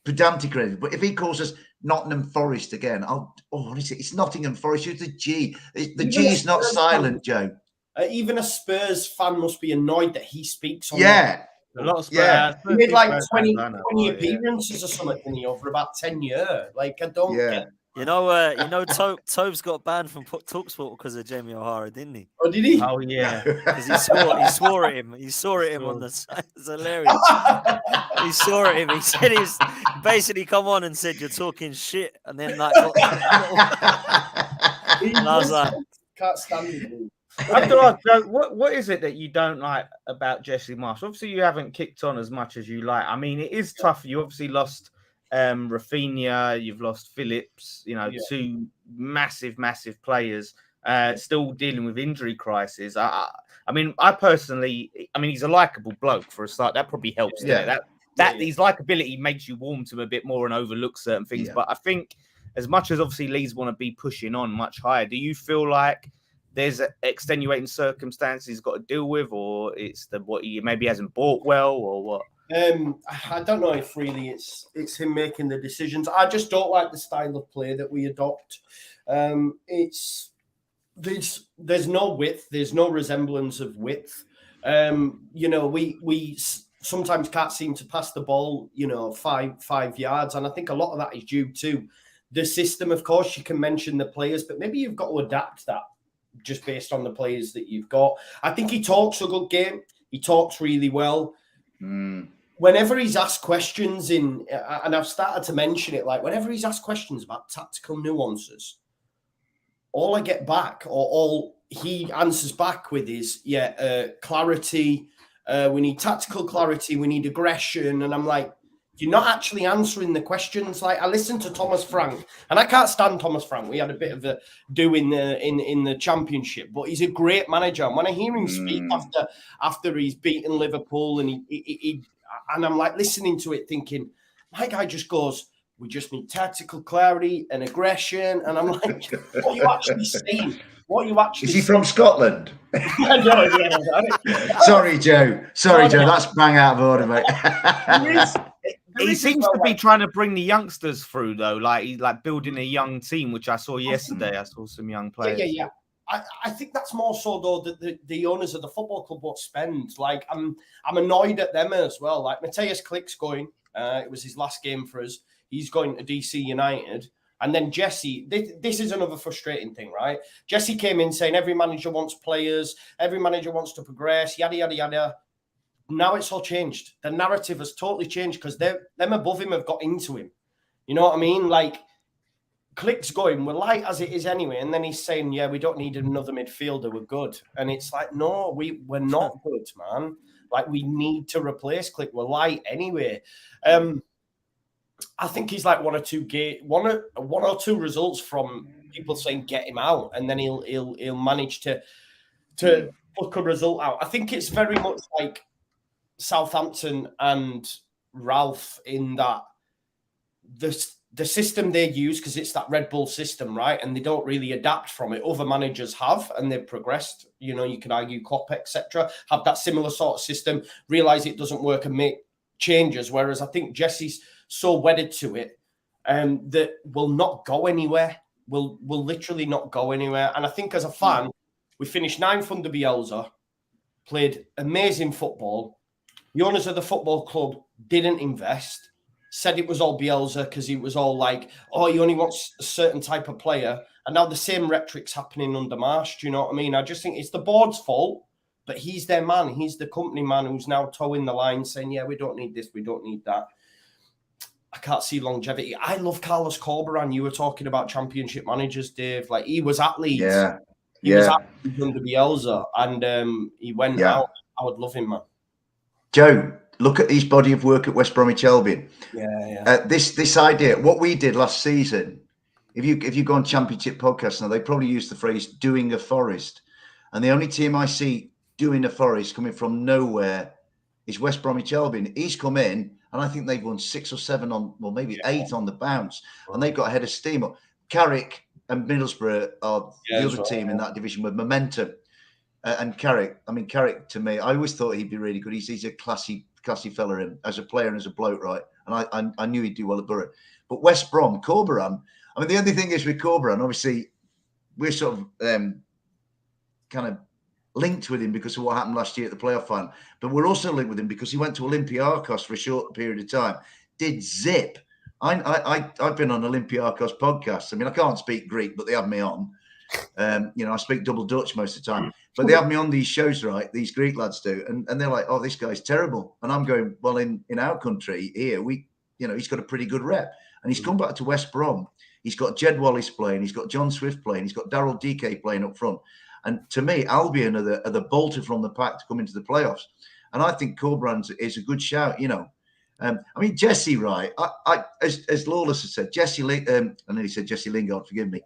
pedantic or anything, but if he calls us Nottingham Forest again, what is it? It's Nottingham Forest. It's the G. The G is not silent, Joe. Even a Spurs fan must be annoyed that he speaks on Yeah. A lot of Spurs. Yeah. He made like 20 20 appearances or something, didn't he, over about 10 years? Like, I don't get. You know, Tove's got banned from TalkSport because of Jamie O'Hara, didn't he? Oh, did he? Oh yeah. Because he swore at him. He swore at him on the side. It's hilarious. He swore at him. He said he basically come on and said you're talking shit, and then like, and I was like, can't stand it. I have to ask, Joe, what is it that you don't like about Jesse Marsh? Obviously, you haven't kicked on as much as you like. I mean, it is tough. You obviously lost Rafinha, you've lost Phillips, two massive players, still dealing with injury crisis. I mean, he's a likable bloke for a start. That probably helps. Yeah. His likability makes you warm to him a bit more and overlook certain things. Yeah. But I think as much as obviously Leeds want to be pushing on much higher, do you feel like there's extenuating circumstances he's got to deal with, or it's what he maybe hasn't bought well, or what? I don't know if really it's him making the decisions. I just don't like the style of play that we adopt. There's no width. There's no resemblance of width. We sometimes can't seem to pass the ball, 5 yards, and I think a lot of that is due to the system. Of course, you can mention the players, but maybe you've got to adapt that just based on the players that you've got. I think he talks a good game. He talks really well. Whenever he's asked questions and I've started to mention it, like whenever he's asked questions about tactical nuances, all I get back, or all he answers back with is, clarity. We need tactical clarity. We need aggression. And I'm like, you're not actually answering the questions. Like I listened to Thomas Frank, and I can't stand Thomas Frank. We had a bit of a do in the Championship, but he's a great manager. And when I hear him speak after he's beaten Liverpool, and he and I'm like listening to it, thinking, my guy just goes, we just need tactical clarity and aggression. And I'm like, what are you actually saying? What are you actually Is he from Scotland? Sorry, Joe. That's bang out of order, mate. He seems to be trying to bring the youngsters through, though. Like he's like building a young team, which I saw yesterday. I saw some young players. Yeah. I think that's more so though that the owners of the football club won't spend. Like I'm annoyed at them as well. Like Matthias Klick's going. It was his last game for us. He's going to DC United. And then Jesse, this is another frustrating thing, right? Jesse came in saying every manager wants players, every manager wants to progress, yada, yada, yada. Now it's all changed. The narrative has totally changed because them above him have got into him. You know what I mean? Like, Klick's going, we're light as it is anyway. And then he's saying, we don't need another midfielder. We're good. And it's like, no, we're not good, man. Like, we need to replace Klick. We're light anyway. I think he's like one or two results from people saying get him out, and then he'll manage to pluck a result out. I think it's very much like Southampton and Ralph in that the system they use, because it's that Red Bull system, right? And they don't really adapt from it. Other managers have, and they've progressed. You know, you can argue Klopp, etc., have that similar sort of system, realize it doesn't work and make changes. Whereas I think Jesse's so wedded to it that will not go anywhere. Will literally not go anywhere. And I think as a fan, we finished 9th under Bielsa, played amazing football. The owners of the football club didn't invest. Said it was all Bielsa because he was all like, oh, he only wants a certain type of player. And now the same rhetoric's happening under Marsh. Do you know what I mean? I just think it's the board's fault, but he's their man. He's the company man who's now towing the line saying, yeah, we don't need this, we don't need that. I can't see longevity. I love Carlos Corberán. You were talking about championship managers, Dave. Like, he was at Leeds. He was at Leeds under Bielsa, and he went out. I would love him, man. Joe, look at his body of work at West Bromwich Albion. This idea, what we did last season, if you go on Championship podcasts now, they probably use the phrase doing a Forest. And the only team I see doing a Forest coming from nowhere is West Bromwich Albion. He's come in, and I think they've won 6 or 7 on, well, maybe 8 on the bounce. And they've got a head of steam up. Carrick and Middlesbrough are the other team in that division with momentum. And Carrick, to me, I always thought he'd be really good. He's a classy fella in, as a player and as a bloke, right? And I knew he'd do well at Borough. But West Brom, Corberán, I mean, the only thing is with Corberán, obviously, we're sort of kind of linked with him because of what happened last year at the playoff final. But we're also linked with him because he went to Olympiacos for a short period of time, did zip. I've been on Olympiacos podcasts. I mean, I can't speak Greek, but they have me on. I speak double Dutch most of the time, but they have me on these shows, right? These Greek lads do, and they're like, "Oh, this guy's terrible," and I'm going, "Well, in our country here, he's got a pretty good rep, and he's come back to West Brom. He's got Jed Wallace playing, he's got John Swift playing, he's got Daryl DK playing up front, and to me, Albion are the bolter from the pack to come into the playoffs, and I think Corberán is a good shout, I mean, Jesse, right? As Lawless has said, Jesse, I know he said Jesse Lingard, forgive me.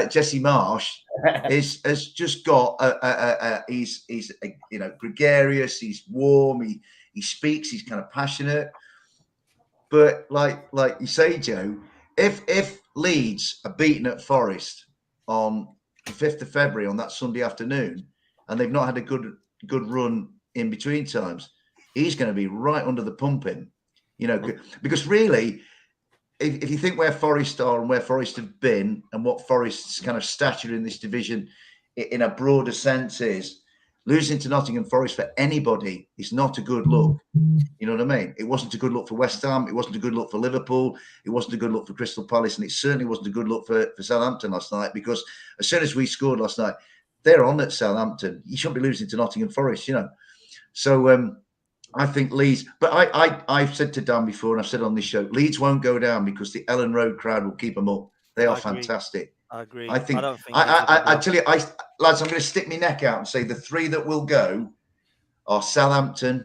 Jesse Marsh has just got he's gregarious, he's warm, he speaks, he's kind of passionate. But like you say, Joe, if Leeds are beaten at Forest on the 5th of February on that Sunday afternoon, and they've not had a good run in between times, he's going to be right under the pumping. Because really, if you think where Forest are and where Forest have been and what Forest's kind of stature in this division in a broader sense is, losing to Nottingham Forest for anybody is not a good look. You know what I mean? It wasn't a good look for West Ham. It wasn't a good look for Liverpool. It wasn't a good look for Crystal Palace. And it certainly wasn't a good look for Southampton last night, because as soon as we scored last night, they're on at Southampton. You shouldn't be losing to Nottingham Forest, So, I think Leeds, but I've said to Dan before, and I've said on this show, Leeds won't go down because the Ellen Road crowd will keep them up. They are fantastic. I agree. I think. I tell you, lads, I'm going to stick my neck out and say the 3 that will go are Southampton,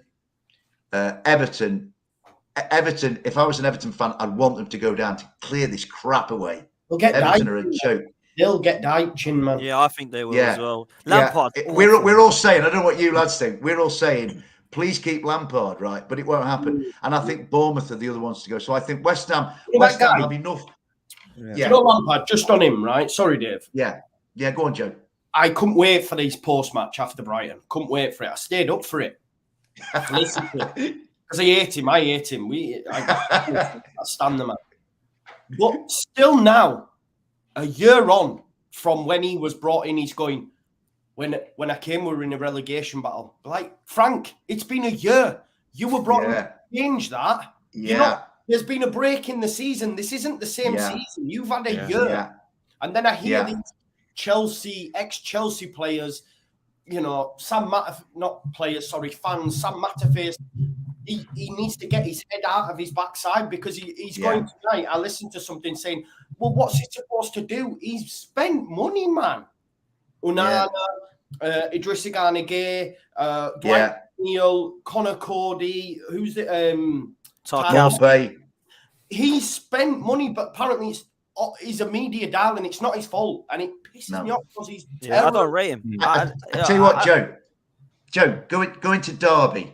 Everton. Everton. If I was an Everton fan, I'd want them to go down to clear this crap away. We'll get Everton are a joke. They'll get Dyche, man. Yeah, I think they will as well. Lampard. We're all saying. I don't know what you lads think. We're all saying, please keep Lampard, right? But it won't happen. And I think Bournemouth are the other ones to go. So I think West Ham have enough. Yeah. Lampard, just on him, right? Sorry, Dave. Yeah. Go on, Joe. I couldn't wait for these post-match after Brighton. Couldn't wait for it. I stayed up for it. Listen to it. Because I hate him. I stand the man. But still now, a year on from when he was brought in, he's going, when I came, we were in a relegation battle. Like, Frank, it's been a year. You were brought in to change that. Yeah. There's been a break in the season. This isn't the same season. You've had a year. Yeah. And then I hear these ex-Chelsea players, fans, Sam Matterface, he needs to get his head out of his backside, because he's going tonight. I listened to something saying, well, what's he supposed to do? He's spent money, man. Onana, Idrissa Gana Gueye, Dwight Neal, Connor Cody, who's the Tarkowski. He spent money, but apparently he's a media darling. It's not his fault, and it pisses me off because he's terrible. I don't rate him. I tell you what, Joe, go into Derby.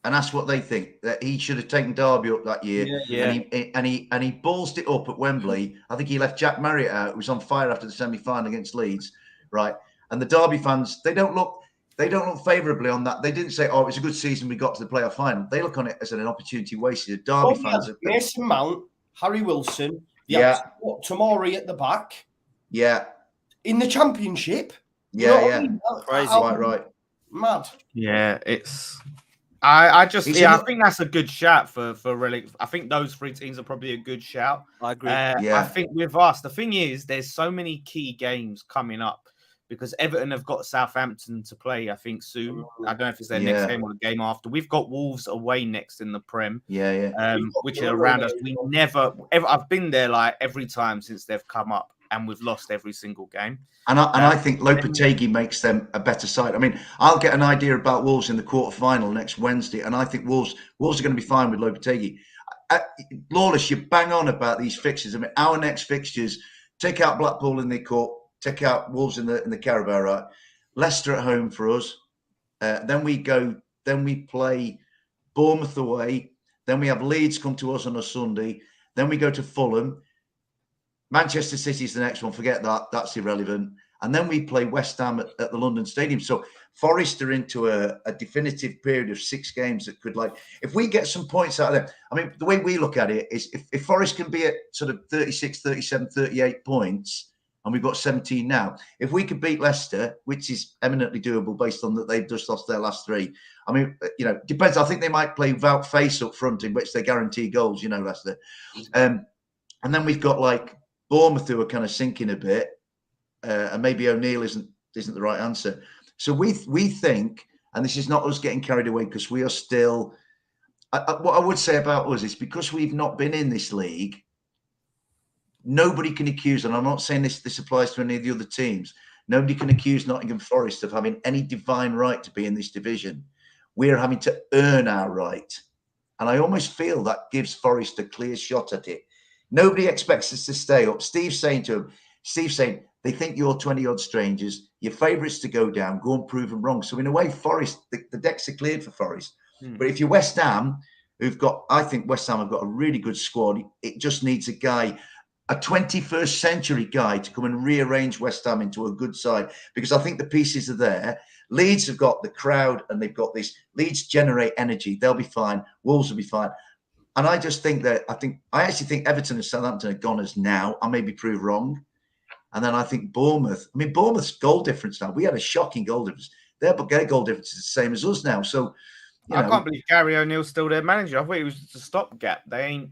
and that's what they think, that he should have taken Derby up that year. Yeah. And he ballsed it up at Wembley. I think he left Jack Marriott out, who was on fire after the semi-final against Leeds, right? And the Derby fans, they don't look favourably on that. They didn't say, "Oh, it was a good season, we got to the playoff final." They look on it as an opportunity wasted. Derby fans, Mason Mount, Harry Wilson, Tomori at the back, in the Championship. Crazy, right. Mad. Yeah, it's. I think that's a good shout for Relic. I think those three teams are probably a good shout. I agree. I think with us, the thing is, there's so many key games coming up because Everton have got Southampton to play, I think, soon. I don't know if it's their next game or the game after. We've got Wolves away next in the Prem. Which are around us. We never ever. I've been there like every time since they've come up, and we've lost every single game. And I think Lopetegui makes them a better side. I mean, I'll get an idea about Wolves in the quarterfinal next Wednesday, and I think Wolves are going to be fine with Lopetegui. Lawless, you bang on about these fixtures. I mean, our next fixtures, take out Blackpool in the cup, take out Wolves in the Carabao, right? Leicester at home for us. Then we play Bournemouth away. Then we have Leeds come to us on a Sunday. Then we go to Fulham. Manchester City is the next one. Forget that. That's irrelevant. And then we play West Ham at the London Stadium. So Forest are into a definitive period of 6 games that could, like, if we get some points out of them. I mean, the way we look at it is if Forest can be at sort of 36, 37, 38 points, and we've got 17 now. If we could beat Leicester, which is eminently doable based on that they've just lost their last 3. I mean, depends. I think they might play without face up front, in which they guarantee goals, Leicester. And then we've got like Bournemouth, who are kind of sinking a bit, and maybe O'Neill isn't the right answer. So we think, and this is not us getting carried away, because we are still. What I would say about us is because we've not been in this league, nobody can accuse, and I'm not saying this applies to any of the other teams. Nobody can accuse Nottingham Forest of having any divine right to be in this division. We are having to earn our right, and I almost feel that gives Forest a clear shot at it. Nobody expects us to stay up. Steve's saying they think you're 20-odd strangers, your favourites to go down, go and prove them wrong. So in a way, Forest, the decks are cleared for Forest. But if you're West Ham, I think West Ham have got a really good squad. It just needs a guy, a 21st century guy, to come and rearrange West Ham into a good side, because I think the pieces are there. Leeds have got the crowd, and they've got this. Leeds generate energy. They'll be fine. Wolves will be fine. And I just think I actually think Everton and Southampton are goners now. I may be proved wrong. And then I think Bournemouth's goal difference now. We had a shocking goal difference. Their goal difference is the same as us now. So I can't believe Gary O'Neill's still their manager. I thought he was just a stopgap. They ain't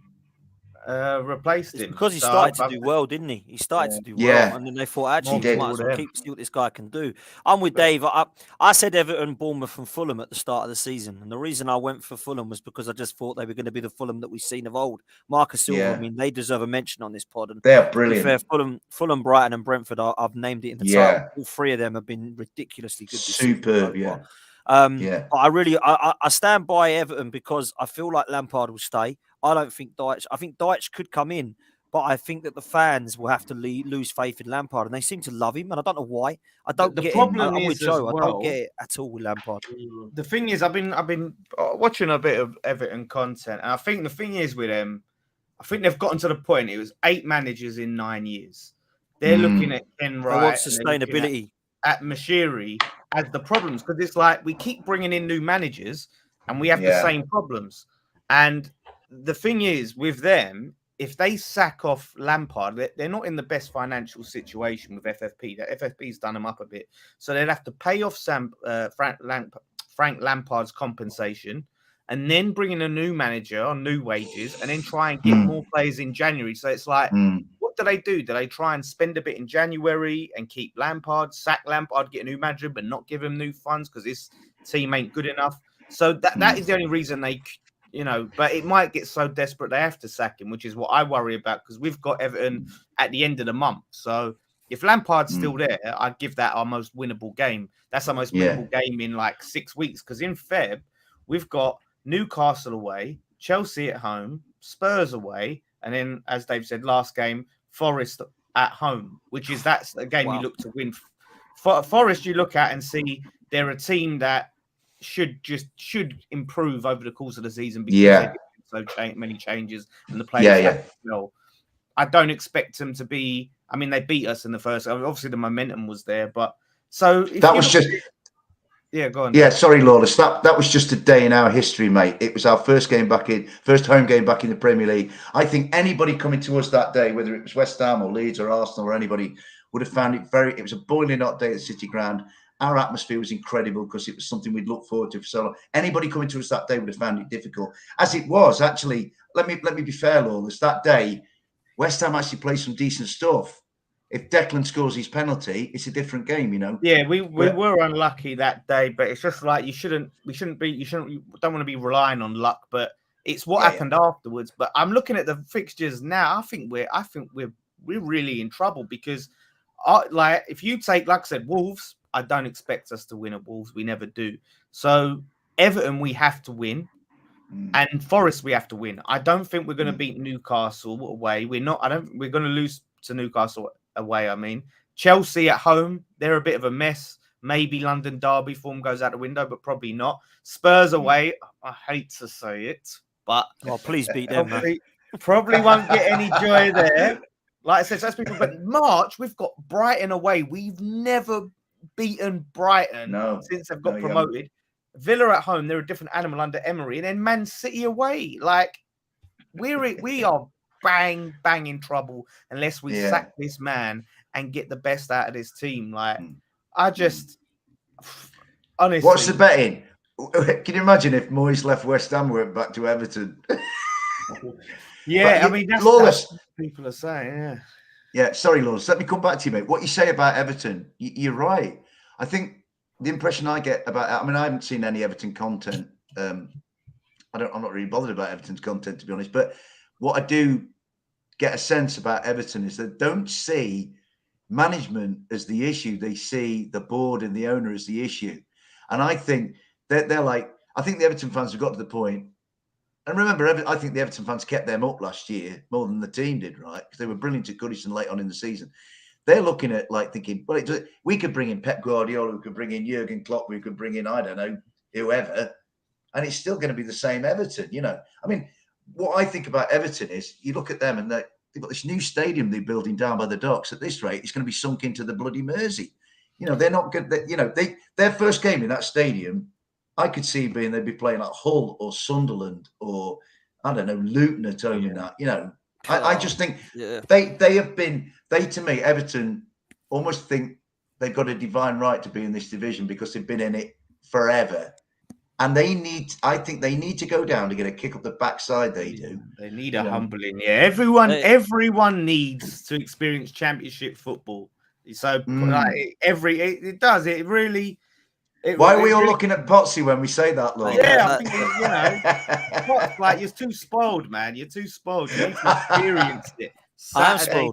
replaced him. Because he started to do well, didn't he? He started to do well, and then they thought, actually, we might as well see what this guy can do. I'm with Dave. I said Everton, Bournemouth, and Fulham at the start of the season, and the reason I went for Fulham was because I just thought they were going to be the Fulham that we've seen of old. Marcus Silva, I mean, they deserve a mention on this pod. And they're brilliant. To be fair, Fulham, Brighton, and Brentford, I've named it in the title. All 3 of them have been ridiculously good. Superb, But I stand by Everton because I feel like Lampard will stay. I don't think Dyche. I think Dyche could come in, but I think that the fans will have to lose faith in Lampard, and they seem to love him, and I don't know why. I don't get it. I'm with Joe. I don't get it at all with Lampard. The thing is, I've been watching a bit of Everton content, and I think the thing is with them, I think they've gotten to the point. It was 8 managers in 9 years. They're looking at Ken Wright. They want sustainability. At Managerial as the problems, because it's like we keep bringing in new managers and we have the same problems. And the thing is with them, if they sack off Lampard, they're not in the best financial situation with FFP. That FFP's done them up a bit, so they'd have to pay off Frank Lampard's compensation, and then bring in a new manager on new wages, and then try and get more players in January. So it's like, what do they do? Do they try and spend a bit in January and keep Lampard, sack Lampard, get a new manager, but not give him new funds because this team ain't good enough? So that is the only reason they, but it might get so desperate they have to sack him, which is what I worry about, because we've got Everton at the end of the month. So if Lampard's still there, I'd give that our most winnable game. That's our most winnable game in like 6 weeks, because in Feb, we've got Newcastle away, Chelsea at home, Spurs away, and then, as Dave said, last game, Forest at home, that's a game you look to win. Forest, you look at and see they're a team that should improve over the course of the season because they've so many changes and the players have to know. I don't expect them to be. I mean, they beat us in the first. Obviously, the momentum was there, but so that was just. Yeah, go on. Yeah, sorry, Lawless. That was just a day in our history, mate. It was our first home game back in the Premier League. I think anybody coming to us that day, whether it was West Ham or Leeds or Arsenal or anybody, would have found it was a boiling hot day at City Ground. Our atmosphere was incredible because it was something we'd looked forward to for so long. Anybody coming to us that day would have found it difficult. As it was, actually, let me be fair, Lawless. That day, West Ham actually played some decent stuff. If Declan scores his penalty, it's a different game, you know. Yeah, we were unlucky that day, but it's just like you don't want to be relying on luck, but it's what happened afterwards. But I'm looking at the fixtures now. I think we're really in trouble because, like, if you take, like I said, Wolves, I don't expect us to win at Wolves. We never do. So Everton, we have to win. And Forest, we have to win. I don't think we're going to beat Newcastle away. We're going to lose to Newcastle away. I mean, Chelsea at home, they're a bit of a mess. Maybe London derby form goes out the window, but probably not. Spurs away, I hate to say it, but please beat them. Probably won't get any joy there. Like I said, so that's people. But March, we've got Brighton away. We've never beaten Brighton since they've got promoted. Villa at home, they're a different animal under Emery, and then Man City away. Like we are bang in trouble unless we sack this man and get the best out of this team. Like I just honestly, what's the betting? Can you imagine if Moyes left West Ham and went back to Everton? Yeah, I mean that's Lawless. What people are saying. Yeah. Sorry, Lawless. Let me come back to you, mate. What you say about Everton, you're right. I think the impression I get about, I mean, I haven't seen any Everton content. I'm not really bothered about Everton's content, to be honest. But what I do get a sense about Everton is they don't see management as the issue. They see the board and the owner as the issue. And I think they're like, I think the Everton fans have got to the point. And remember, I think the Everton fans kept them up last year more than the team did, right? Because they were brilliant at Goodison late on in the season. They're looking at like thinking, well, we could bring in Pep Guardiola, we could bring in Jurgen Klopp, we could bring in, I don't know, whoever, and it's still going to be the same Everton, you know. I mean, what I think about Everton is you look at them and they've got this new stadium they're building down by the docks. At this rate, it's going to be sunk into the bloody Mersey. You know, they're not good. You know, their first game in that stadium, I could see being they'd be playing like Hull or Sunderland or I don't know, Luton at home in that. You know, I just think they to me, Everton almost think they've got a divine right to be in this division because they've been in it forever. And I think they need to go down to get a kick up the backside. They do. They need a humbling. Yeah, everyone needs to experience championship football. So it does. It really. Why are we all looking at Potsy when we say that, Lord? Yeah, I think like you're too spoiled, man. You're too spoiled. You need to experience it. Saturday,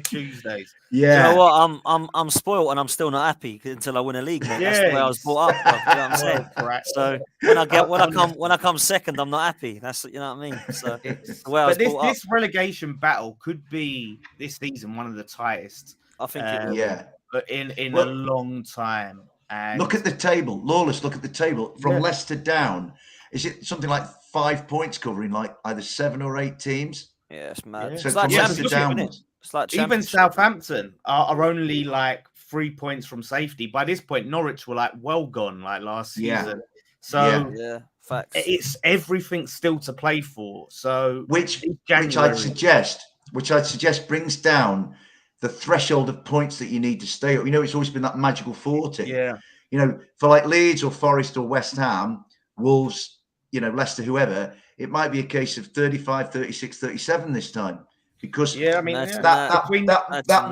Tuesdays. Yeah. Do you know what? I'm spoiled and I'm still not happy until I win a league, mate. That's the way I was brought up. You know what I'm saying? Right. So when I come second, I'm not happy. That's you know what I mean. So the way I was brought up. This relegation battle could be this season one of the tightest. I think it will. But in a long time. And look at the table, Lawless. Look at the table from Leicester down. Is it something like 5 points covering like either 7 or 8 teams? Yeah, it's mad. Yeah. So it's like championship. It's like even Southampton are only like 3 points from safety. By this point, Norwich were like well gone like last season. So facts. It's everything still to play for. So which I'd suggest brings down the threshold of points that you need to stay up. You know, it's always been that magical 40. Yeah. You know, for like Leeds or Forest or West Ham, Wolves, you know, Leicester, whoever, it might be a case of 35, 36, 37 this time. Because that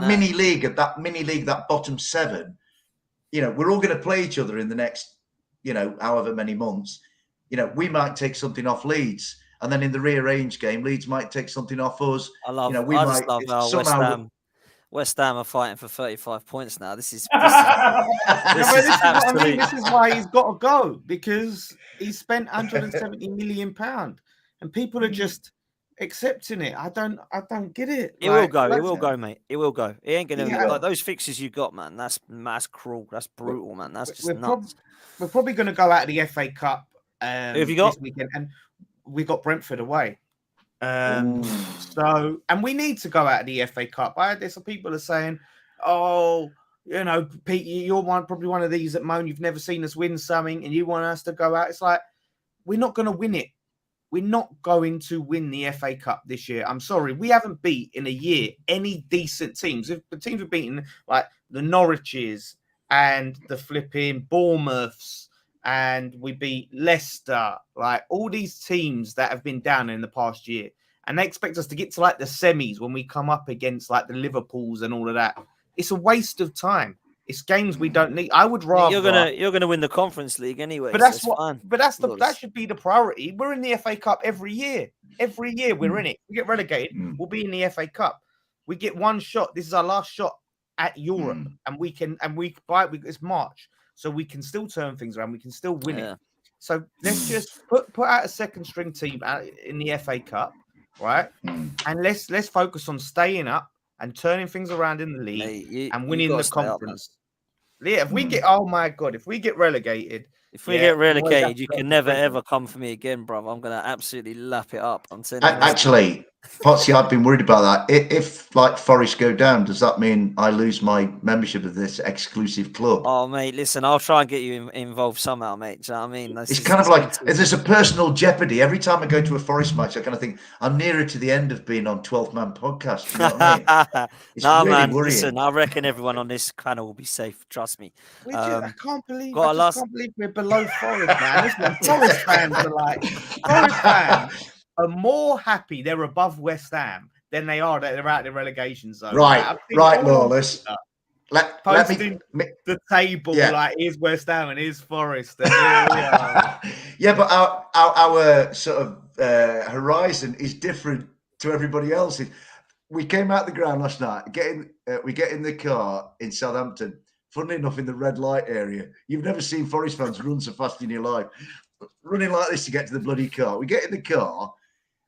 mini league, that bottom 7, you know, we're all going to play each other in the next, you know, however many months. You know, we might take something off Leeds. And then in the rearranged game, Leeds might take something off us. I love how West Ham are fighting for 35 points now. This is absolutely. This is why he's got to go because he spent £170 million, and people are just accepting it. I don't get it. It will go. It will go, mate. It will go. It ain't gonna Yeah. like those fixes you got, man. That's cruel. That's brutal, man. That's just nuts. We're probably going to go out of the FA Cup Who have you got? this weekend, and we got Brentford away. So, and we need to go out of the FA Cup. There's some people are saying, "Oh, you know, Pete, you're probably one of these that moan you've never seen us win something, and you want us to go out." It's like we're not going to win it. We're not going to win the FA Cup this year. I'm sorry, we haven't beat in a year any decent teams. If the teams have beaten like the Norwiches and the flipping Bournemouths, and we beat Leicester, like all these teams that have been down in the past year, and they expect us to get to like the semis when we come up against like the Liverpools and all of that. It's a waste of time. It's games we don't need. I would rather you're gonna win the Conference League anyway. But that's fine. But that should be the priority. We're in the FA Cup every year. Every year we're in it. We get relegated, we'll be in the FA Cup. We get one shot. This is our last shot at Europe, it's March, so we can still turn things around. We can still win it. So let's just put out a second string team in the FA Cup, right? And let's focus on staying up and turning things around in the league and winning the conference. Yeah, if we get if we get relegated. If we get relegated, you can never ever come for me again, bro. I'm gonna absolutely lap it up. I'm saying actually, Potsy, I've been worried about that. If like Forest go down, does that mean I lose my membership of this exclusive club? Oh, mate, listen, I'll try and get you involved somehow, mate. Do you know what I mean? It's kind of like there's a personal jeopardy. Every time I go to a Forest match, I kind of think I'm nearer to the end of being on 12-man podcast. You know what I mean? It's really man, worrying. listen, I reckon everyone on this channel will be safe. Trust me. I can't believe we're below Forest, man. Listen, Forest fans are like, Forest fans are more happy they're above West Ham than they are that they're out of the relegation zone. Right, Lawless. Let me the table like here's West Ham and here's Forest. And here we are. Yeah, but our sort of horizon is different to everybody else's. We came out the ground last night. We get in the car in Southampton. Funnily enough, in the red light area, you've never seen Forest fans run so fast in your life, running like this to get to the bloody car. We get in the car,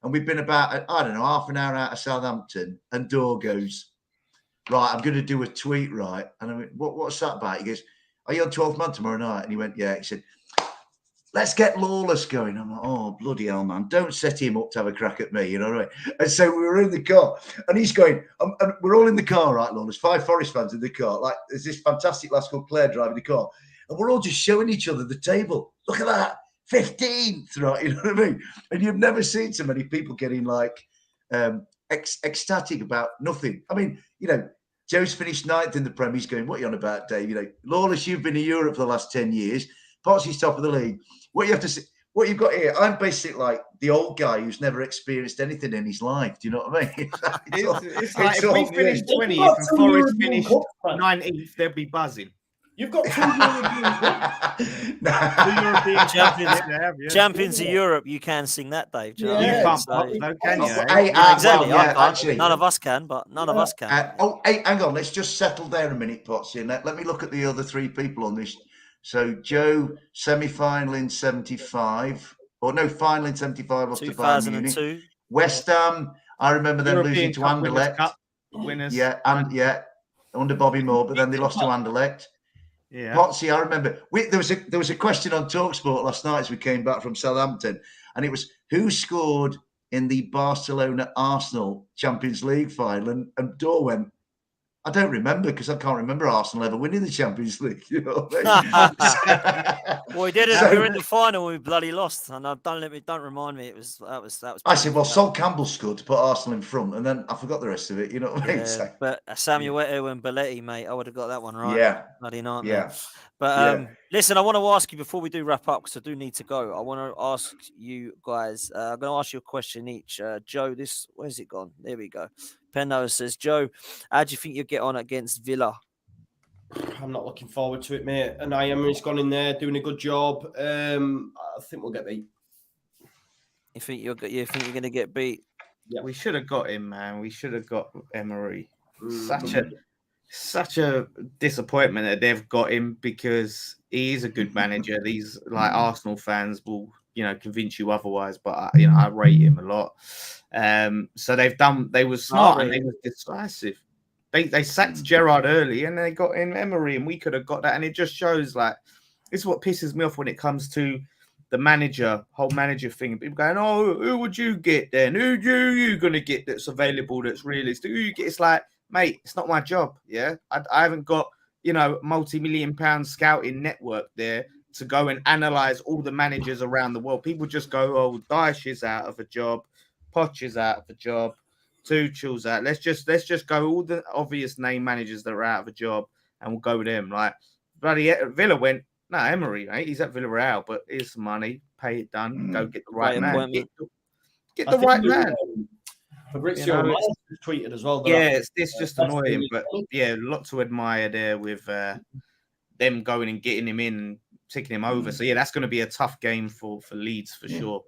and we've been about, I don't know, half an hour out of Southampton, and Dor goes, right, I'm going to do a tweet, right? And I went, what's that about? He goes, are you on 12th man tomorrow night? And he went, yeah. He said, let's get Lawless going. I'm like, oh, bloody hell, man. Don't set him up to have a crack at me, you know what I mean? And so we were in the car, and he's going, and we're all in the car, right, Lawless? 5 Forest fans in the car. Like, there's this fantastic lass called Claire driving the car, and we're all just showing each other the table. Look at that, 15th, right? You know what I mean? And you've never seen so many people getting, like, ecstatic about nothing. I mean, you know, Joe's finished 9th in the Premier. He's going, what are you on about, Dave? You know, Lawless, you've been in Europe for the last 10 years. Potsy's top of the league. What you have to see, what you've got here, I'm basically like the old guy who's never experienced anything in his life. Do you know what I mean? It's like if we finished 20th and Forest finished 19th, they'd be buzzing. You've got 2 European champions of Europe. You can sing that, Dave. You can't, can you? Exactly. Well, actually, none of us can, but none of us can. Hey, hang on. Let's just settle there a minute, Potsy, and let me look at the other 3 people on this. So Joe, semi-final in 75, or no, final in 75 lost to Bayern Munich. West Ham, I remember them losing to Anderlecht. Winners. Yeah, under Bobby Moore, but then they lost to Anderlecht. Yeah. Potsy, I remember there was a question on TalkSport last night as we came back from Southampton, and it was who scored in the Barcelona-Arsenal Champions League final, and Dor went, I don't remember because I can't remember Arsenal ever winning the Champions League. You know what I mean? Well, we did it. We were in the final. We bloody lost. And don't remind me. That was. I said, well, Sol Campbell scored to put Arsenal in front, and then I forgot the rest of it. You know what I mean? Yeah, but Samuel Eto'o and Belletti, mate, I would have got that one right. Yeah, bloody nightmare. Yeah. But listen, I want to ask you before we do wrap up because I do need to go. I want to ask you guys. I'm going to ask you a question each. Joe, where's it gone? There we go. Penno says, Joe, how do you think you'll get on against Villa? I'm not looking forward to it, mate. And Emery's gone in there doing a good job. I think we'll get beat. You think you're going to get beat? Yeah, we should have got him, man. We should have got Emery. Such a disappointment that they've got him because he is a good manager. These like Arsenal fans will convince you otherwise. But I rate him a lot. So they were smart and they were decisive. They sacked Gerrard early and they got in Emery, and we could have got that. And it just shows this is what pisses me off when it comes to the whole manager thing. People going, "Oh, who would you get then? Who you gonna get that's available, that's realistic? Who you get?" It's like, mate, it's not my job. Yeah, I haven't got multi-million-pound scouting network there to go and analyze all the managers around the world. People just go, "Oh, Dyche is out of a job, Poch is out of a job, Tuchel's out. Let's just go all the obvious name managers that are out of a job, and we'll go with them." Like bloody Villa went. No, Emery, mate. He's at Villarreal, but here's some money. Pay it done. Go get the right man. Get the right man. Fabrizio Romano tweeted as well. Yeah, it's just annoying, but yeah, a lot to admire there with them going and getting him in and taking him over. So yeah, that's going to be a tough game for Leeds for sure.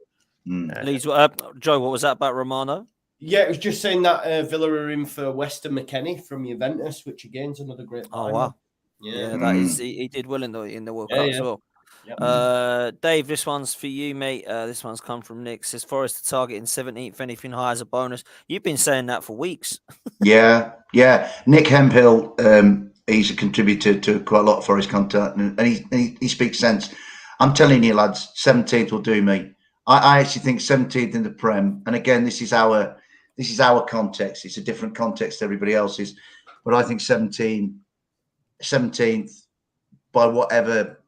Leeds. Joe, what was that about Romano? Yeah, it was just saying that Villa are in for Weston McKennie from Juventus, which again is another great. Oh wow. Yeah, that is. He did well in the World Cup as well. Yep. Dave, this one's for you, mate. This one's come from Nick. Says Forest to target in 17th. Anything high as a bonus. You've been saying that for weeks. yeah. Nick Hemphill, he's a contributor to quite a lot of Forest content, and he speaks sense. I'm telling you, lads, 17th will do me. I actually think 17th in the Prem, and again, this is our context. It's a different context to everybody else's, but I think 17th by whatever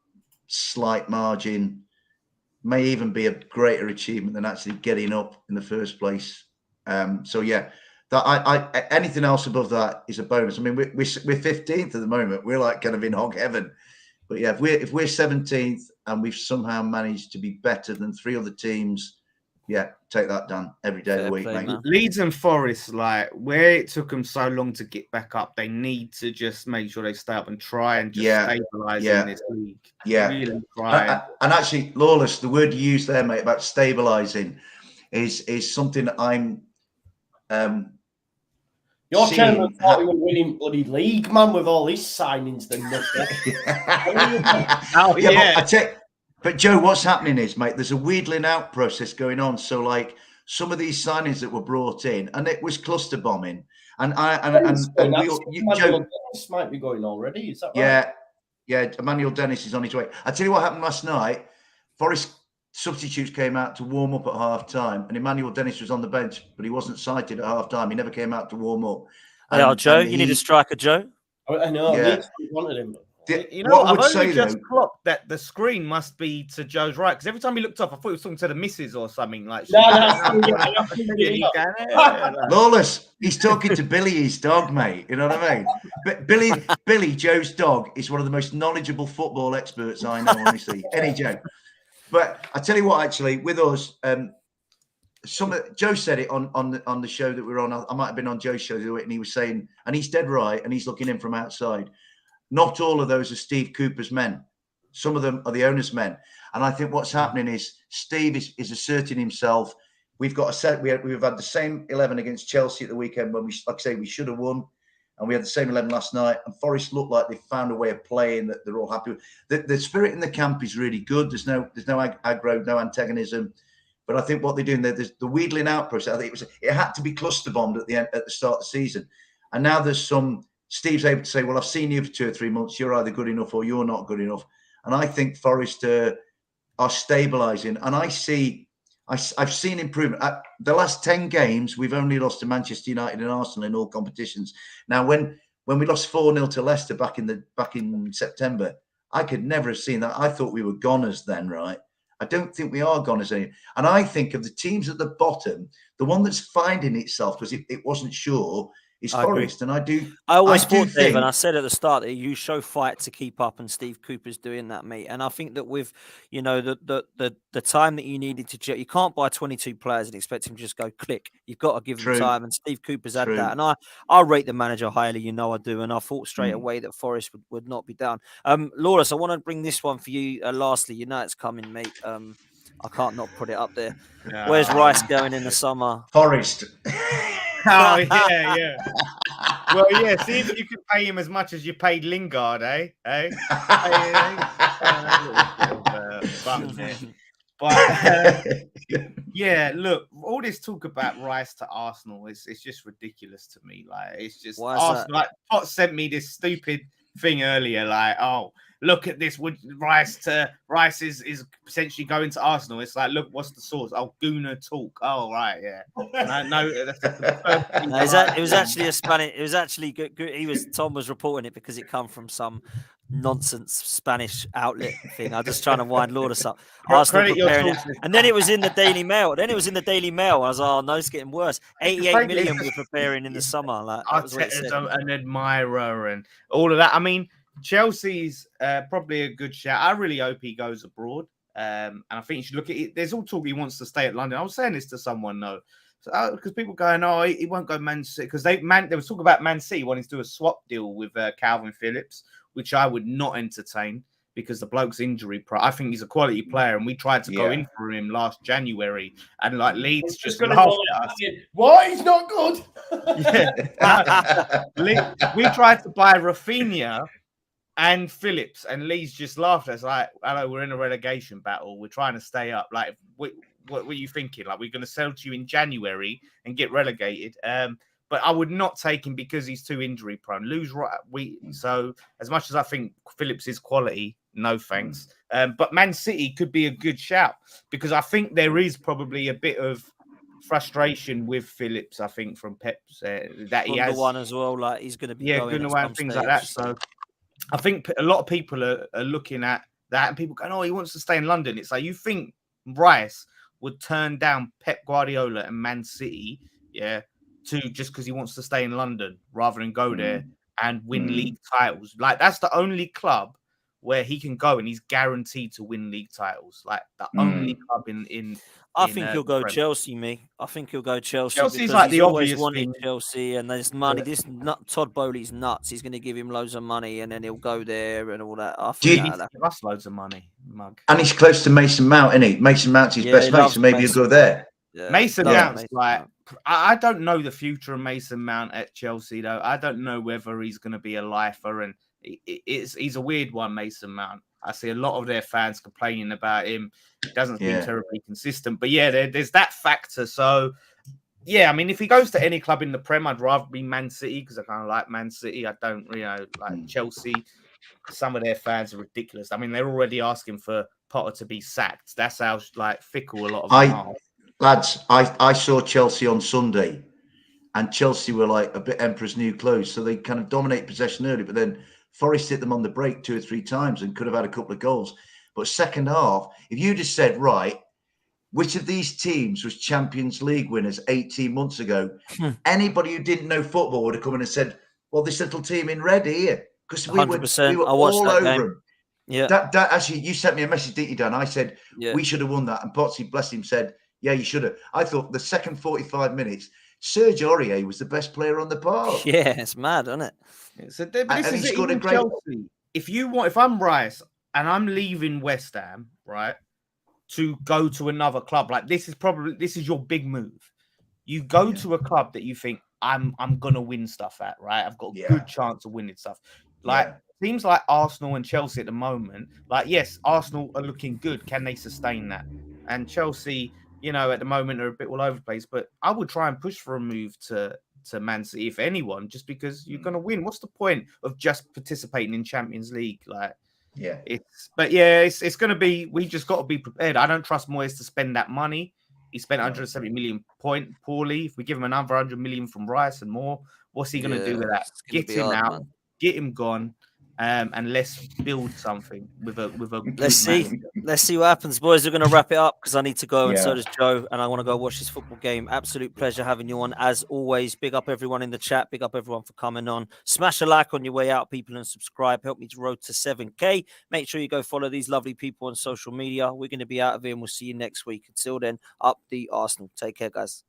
slight margin may even be a greater achievement than actually getting up in the first place. So yeah, that anything else above that is a bonus. I mean, we're 15th at the moment. We're like kind of in hog heaven. But yeah, if we're 17th and we've somehow managed to be better than 3 other teams, yeah, take that, Dan, every day of the week, mate. Leeds and Forest, where it took them so long to get back up, they need to just make sure they stay up and try and just stabilise in this league. Yeah. Really try. And actually, Lawless, the word you used there, mate, about stabilising is something I'm Your chairman thought we were winning bloody league, man, with all these signings. But Joe, what's happening is, mate, there's a wheedling out process going on. So, some of these signings that were brought in, and it was cluster bombing, Joe, this might be going already. Is that right? Yeah. Emmanuel Dennis is on his way. I tell you what happened last night. Forest substitutes came out to warm up at half time, and Emmanuel Dennis was on the bench, but he wasn't sighted at half time. He never came out to warm up. Joe, you need a striker, Joe. I know. Yeah. We wanted him. I've only just clocked that the screen must be to Joe's right, because every time he looked up, I thought he was talking to the missus or something like. Lawless, he's talking to Billy, his dog, mate. You know what I mean? But Billy, Joe's dog, is one of the most knowledgeable football experts I know, honestly. Any Joe. But I tell you what, actually, with us, Joe said it on the show that we were on. I might have been on Joe's show the other week, and he was saying, and he's dead right, and he's looking in from outside. Not all of those are Steve Cooper's men. Some of them are the owner's men. And I think what's happening is Steve is asserting himself. We've got we've had the same 11 against Chelsea at the weekend when we should have won. And we had the same 11 last night. And Forest looked like they found a way of playing that they're all happy with. The spirit in the camp is really good. There's no aggro, no antagonism. But I think what they're doing, there's the wheedling out process. I think it had to be cluster bombed at the start of the season. And now there's Steve's able to say, well, I've seen you for 2 or 3 months. You're either good enough or you're not good enough. And I think Forest are stabilising. And I've seen improvement. The last 10 games, we've only lost to Manchester United and Arsenal in all competitions. Now, when we lost 4-0 to Leicester back in September, I could never have seen that. I thought we were goners then, right? I don't think we are goners anymore. And I think of the teams at the bottom, the one that's finding itself because it wasn't sure, is Forest, and I always thought, Dave, and I said at the start that you show fight to keep up, and Steve Cooper's doing that, mate. And I think that with the time that you needed to, you can't buy 22 players and expect him to just go click. You've got to give them time, and Steve Cooper's had that. And I rate the manager highly, I do, and I thought straight away that Forest would not be down. Lawrence, I want to bring this one for you. Lastly, it's coming, mate. I can't not put it up there. Yeah. Where's Rice going in the summer? Forest. Oh, yeah. Well, yeah, see if you can pay him as much as you paid Lingard, eh? But But yeah, look, all this talk about Rice to Arsenal is it's just ridiculous to me. Like, it's just Why is Arsenal. Like, Pot sent me this stupid thing earlier. Like, oh, look at this. Would Rice is potentially going to Arsenal? It's like, look, what's the source? Oh, Gooner talk. Oh, right, yeah. No, that's just the first thing No, it was actually a Spanish. It was actually good. Tom was reporting it because it come from some nonsense Spanish outlet thing. I'm just trying to wind Lourdes up. Arsenal Credit your preparing it, sources. and then it was in the Daily Mail. I was oh no, it's getting worse. 88 frankly, million we're preparing in the summer. Like that was what it Arteta's said. an admirer and all of that. I mean, Chelsea's probably a good shout. I really hope he goes abroad. And I think you should look at it. There's all talk he wants to stay at London. I was saying this to someone though, because people going, oh, he won't go Man City because there was talk about Man City wanting to do a swap deal with Calvin Phillips, which I would not entertain because the bloke's injury. I think he's a quality player, and we tried to go in for him last January, and like Leeds just laughed at us. What? He's not good. We tried to buy Rafinha and Phillips, and Leeds just laughed at us like, hello, we're in a relegation battle. We're trying to stay up. Like, what were you thinking? Like, we're going to sell to you in January and get relegated. But I would not take him because he's too injury prone. So as much as I think Phillips is quality, no thanks. But Man City could be a good shout because I think there is probably a bit of frustration with Phillips. I think from Pep's that he has one as well. Like he's going to be going and things like that. So I think a lot of people are looking at that and people going, oh, he wants to stay in London. It's like, you think Rice would turn down Pep Guardiola and Man City, to just because he wants to stay in London rather than go there and win league titles. Like, that's the only club where he can go and he's guaranteed to win league titles. Like, the only club in I think he'll go Chelsea, me. I think he'll go Chelsea. Chelsea's like he's the always obvious wanted thing. Chelsea, and there's money. Todd Bowley's nuts. He's going to give him loads of money, and then he'll go there and all that. I think he needs to give us loads of money, mug. And he's close to Mason Mount, isn't he? Mason Mount's his best mate, so maybe he'll go there. Yeah, Mason Mount's like, I don't know the future of Mason Mount at Chelsea, though. I don't know whether he's going to be a lifer, and he's a weird one, Mason Mount. I see a lot of their fans complaining about him. He doesn't seem terribly consistent. But yeah, there's that factor. So yeah, I mean, if he goes to any club in the Prem, I'd rather be Man City because I kind of like Man City. I don't, like Chelsea. Some of their fans are ridiculous. I mean, they're already asking for Potter to be sacked. That's how fickle a lot of them are. Lads, I saw Chelsea on Sunday, and Chelsea were like a bit Emperor's New Clothes. So they kind of dominate possession early, but then Forest hit them on the break 2 or 3 times and could have had a couple of goals. But second half, if you just said, right, which of these teams was Champions League winners 18 months ago, anybody who didn't know football would have come in and said, well, this little team in red here. Because we were all over them. Yeah. That actually, you sent me a message, didn't you, Dan? I said, we should have won that. And Potsy, bless him, said, yeah, you should have. I thought the second 45 minutes, Serge Aurier was the best player on the park. Yeah, it's mad, isn't it? So this is it, even Chelsea. If I'm Rice and I'm leaving West Ham, right, to go to another club, like this is your big move. You go to a club that you think I'm gonna win stuff at, right? I've got a good chance of winning stuff. Like teams like Arsenal and Chelsea at the moment, like yes, Arsenal are looking good. Can they sustain that? And Chelsea, at the moment are a bit all over the place. But I would try and push for a move to Man City, if anyone, just because you're going to win. What's the point of just participating in Champions League? It's going to be, we just got to be prepared. I don't trust Moyes to spend that money. He spent 170 million poorly. If we give him another 100 million from Rice and more, what's he going to do with that? Get him out, man. Get him gone. And let's build something with a. Let's see what happens, boys. We're going to wrap it up because I need to go, and so does Joe, and I want to go watch this football game. Absolute pleasure having you on, as always. Big up everyone in the chat. Big up everyone for coming on. Smash a like on your way out, people, and subscribe. Help me to road to 7K. Make sure you go follow these lovely people on social media. We're going to be out of here, and we'll see you next week. Until then, up the Arsenal. Take care, guys.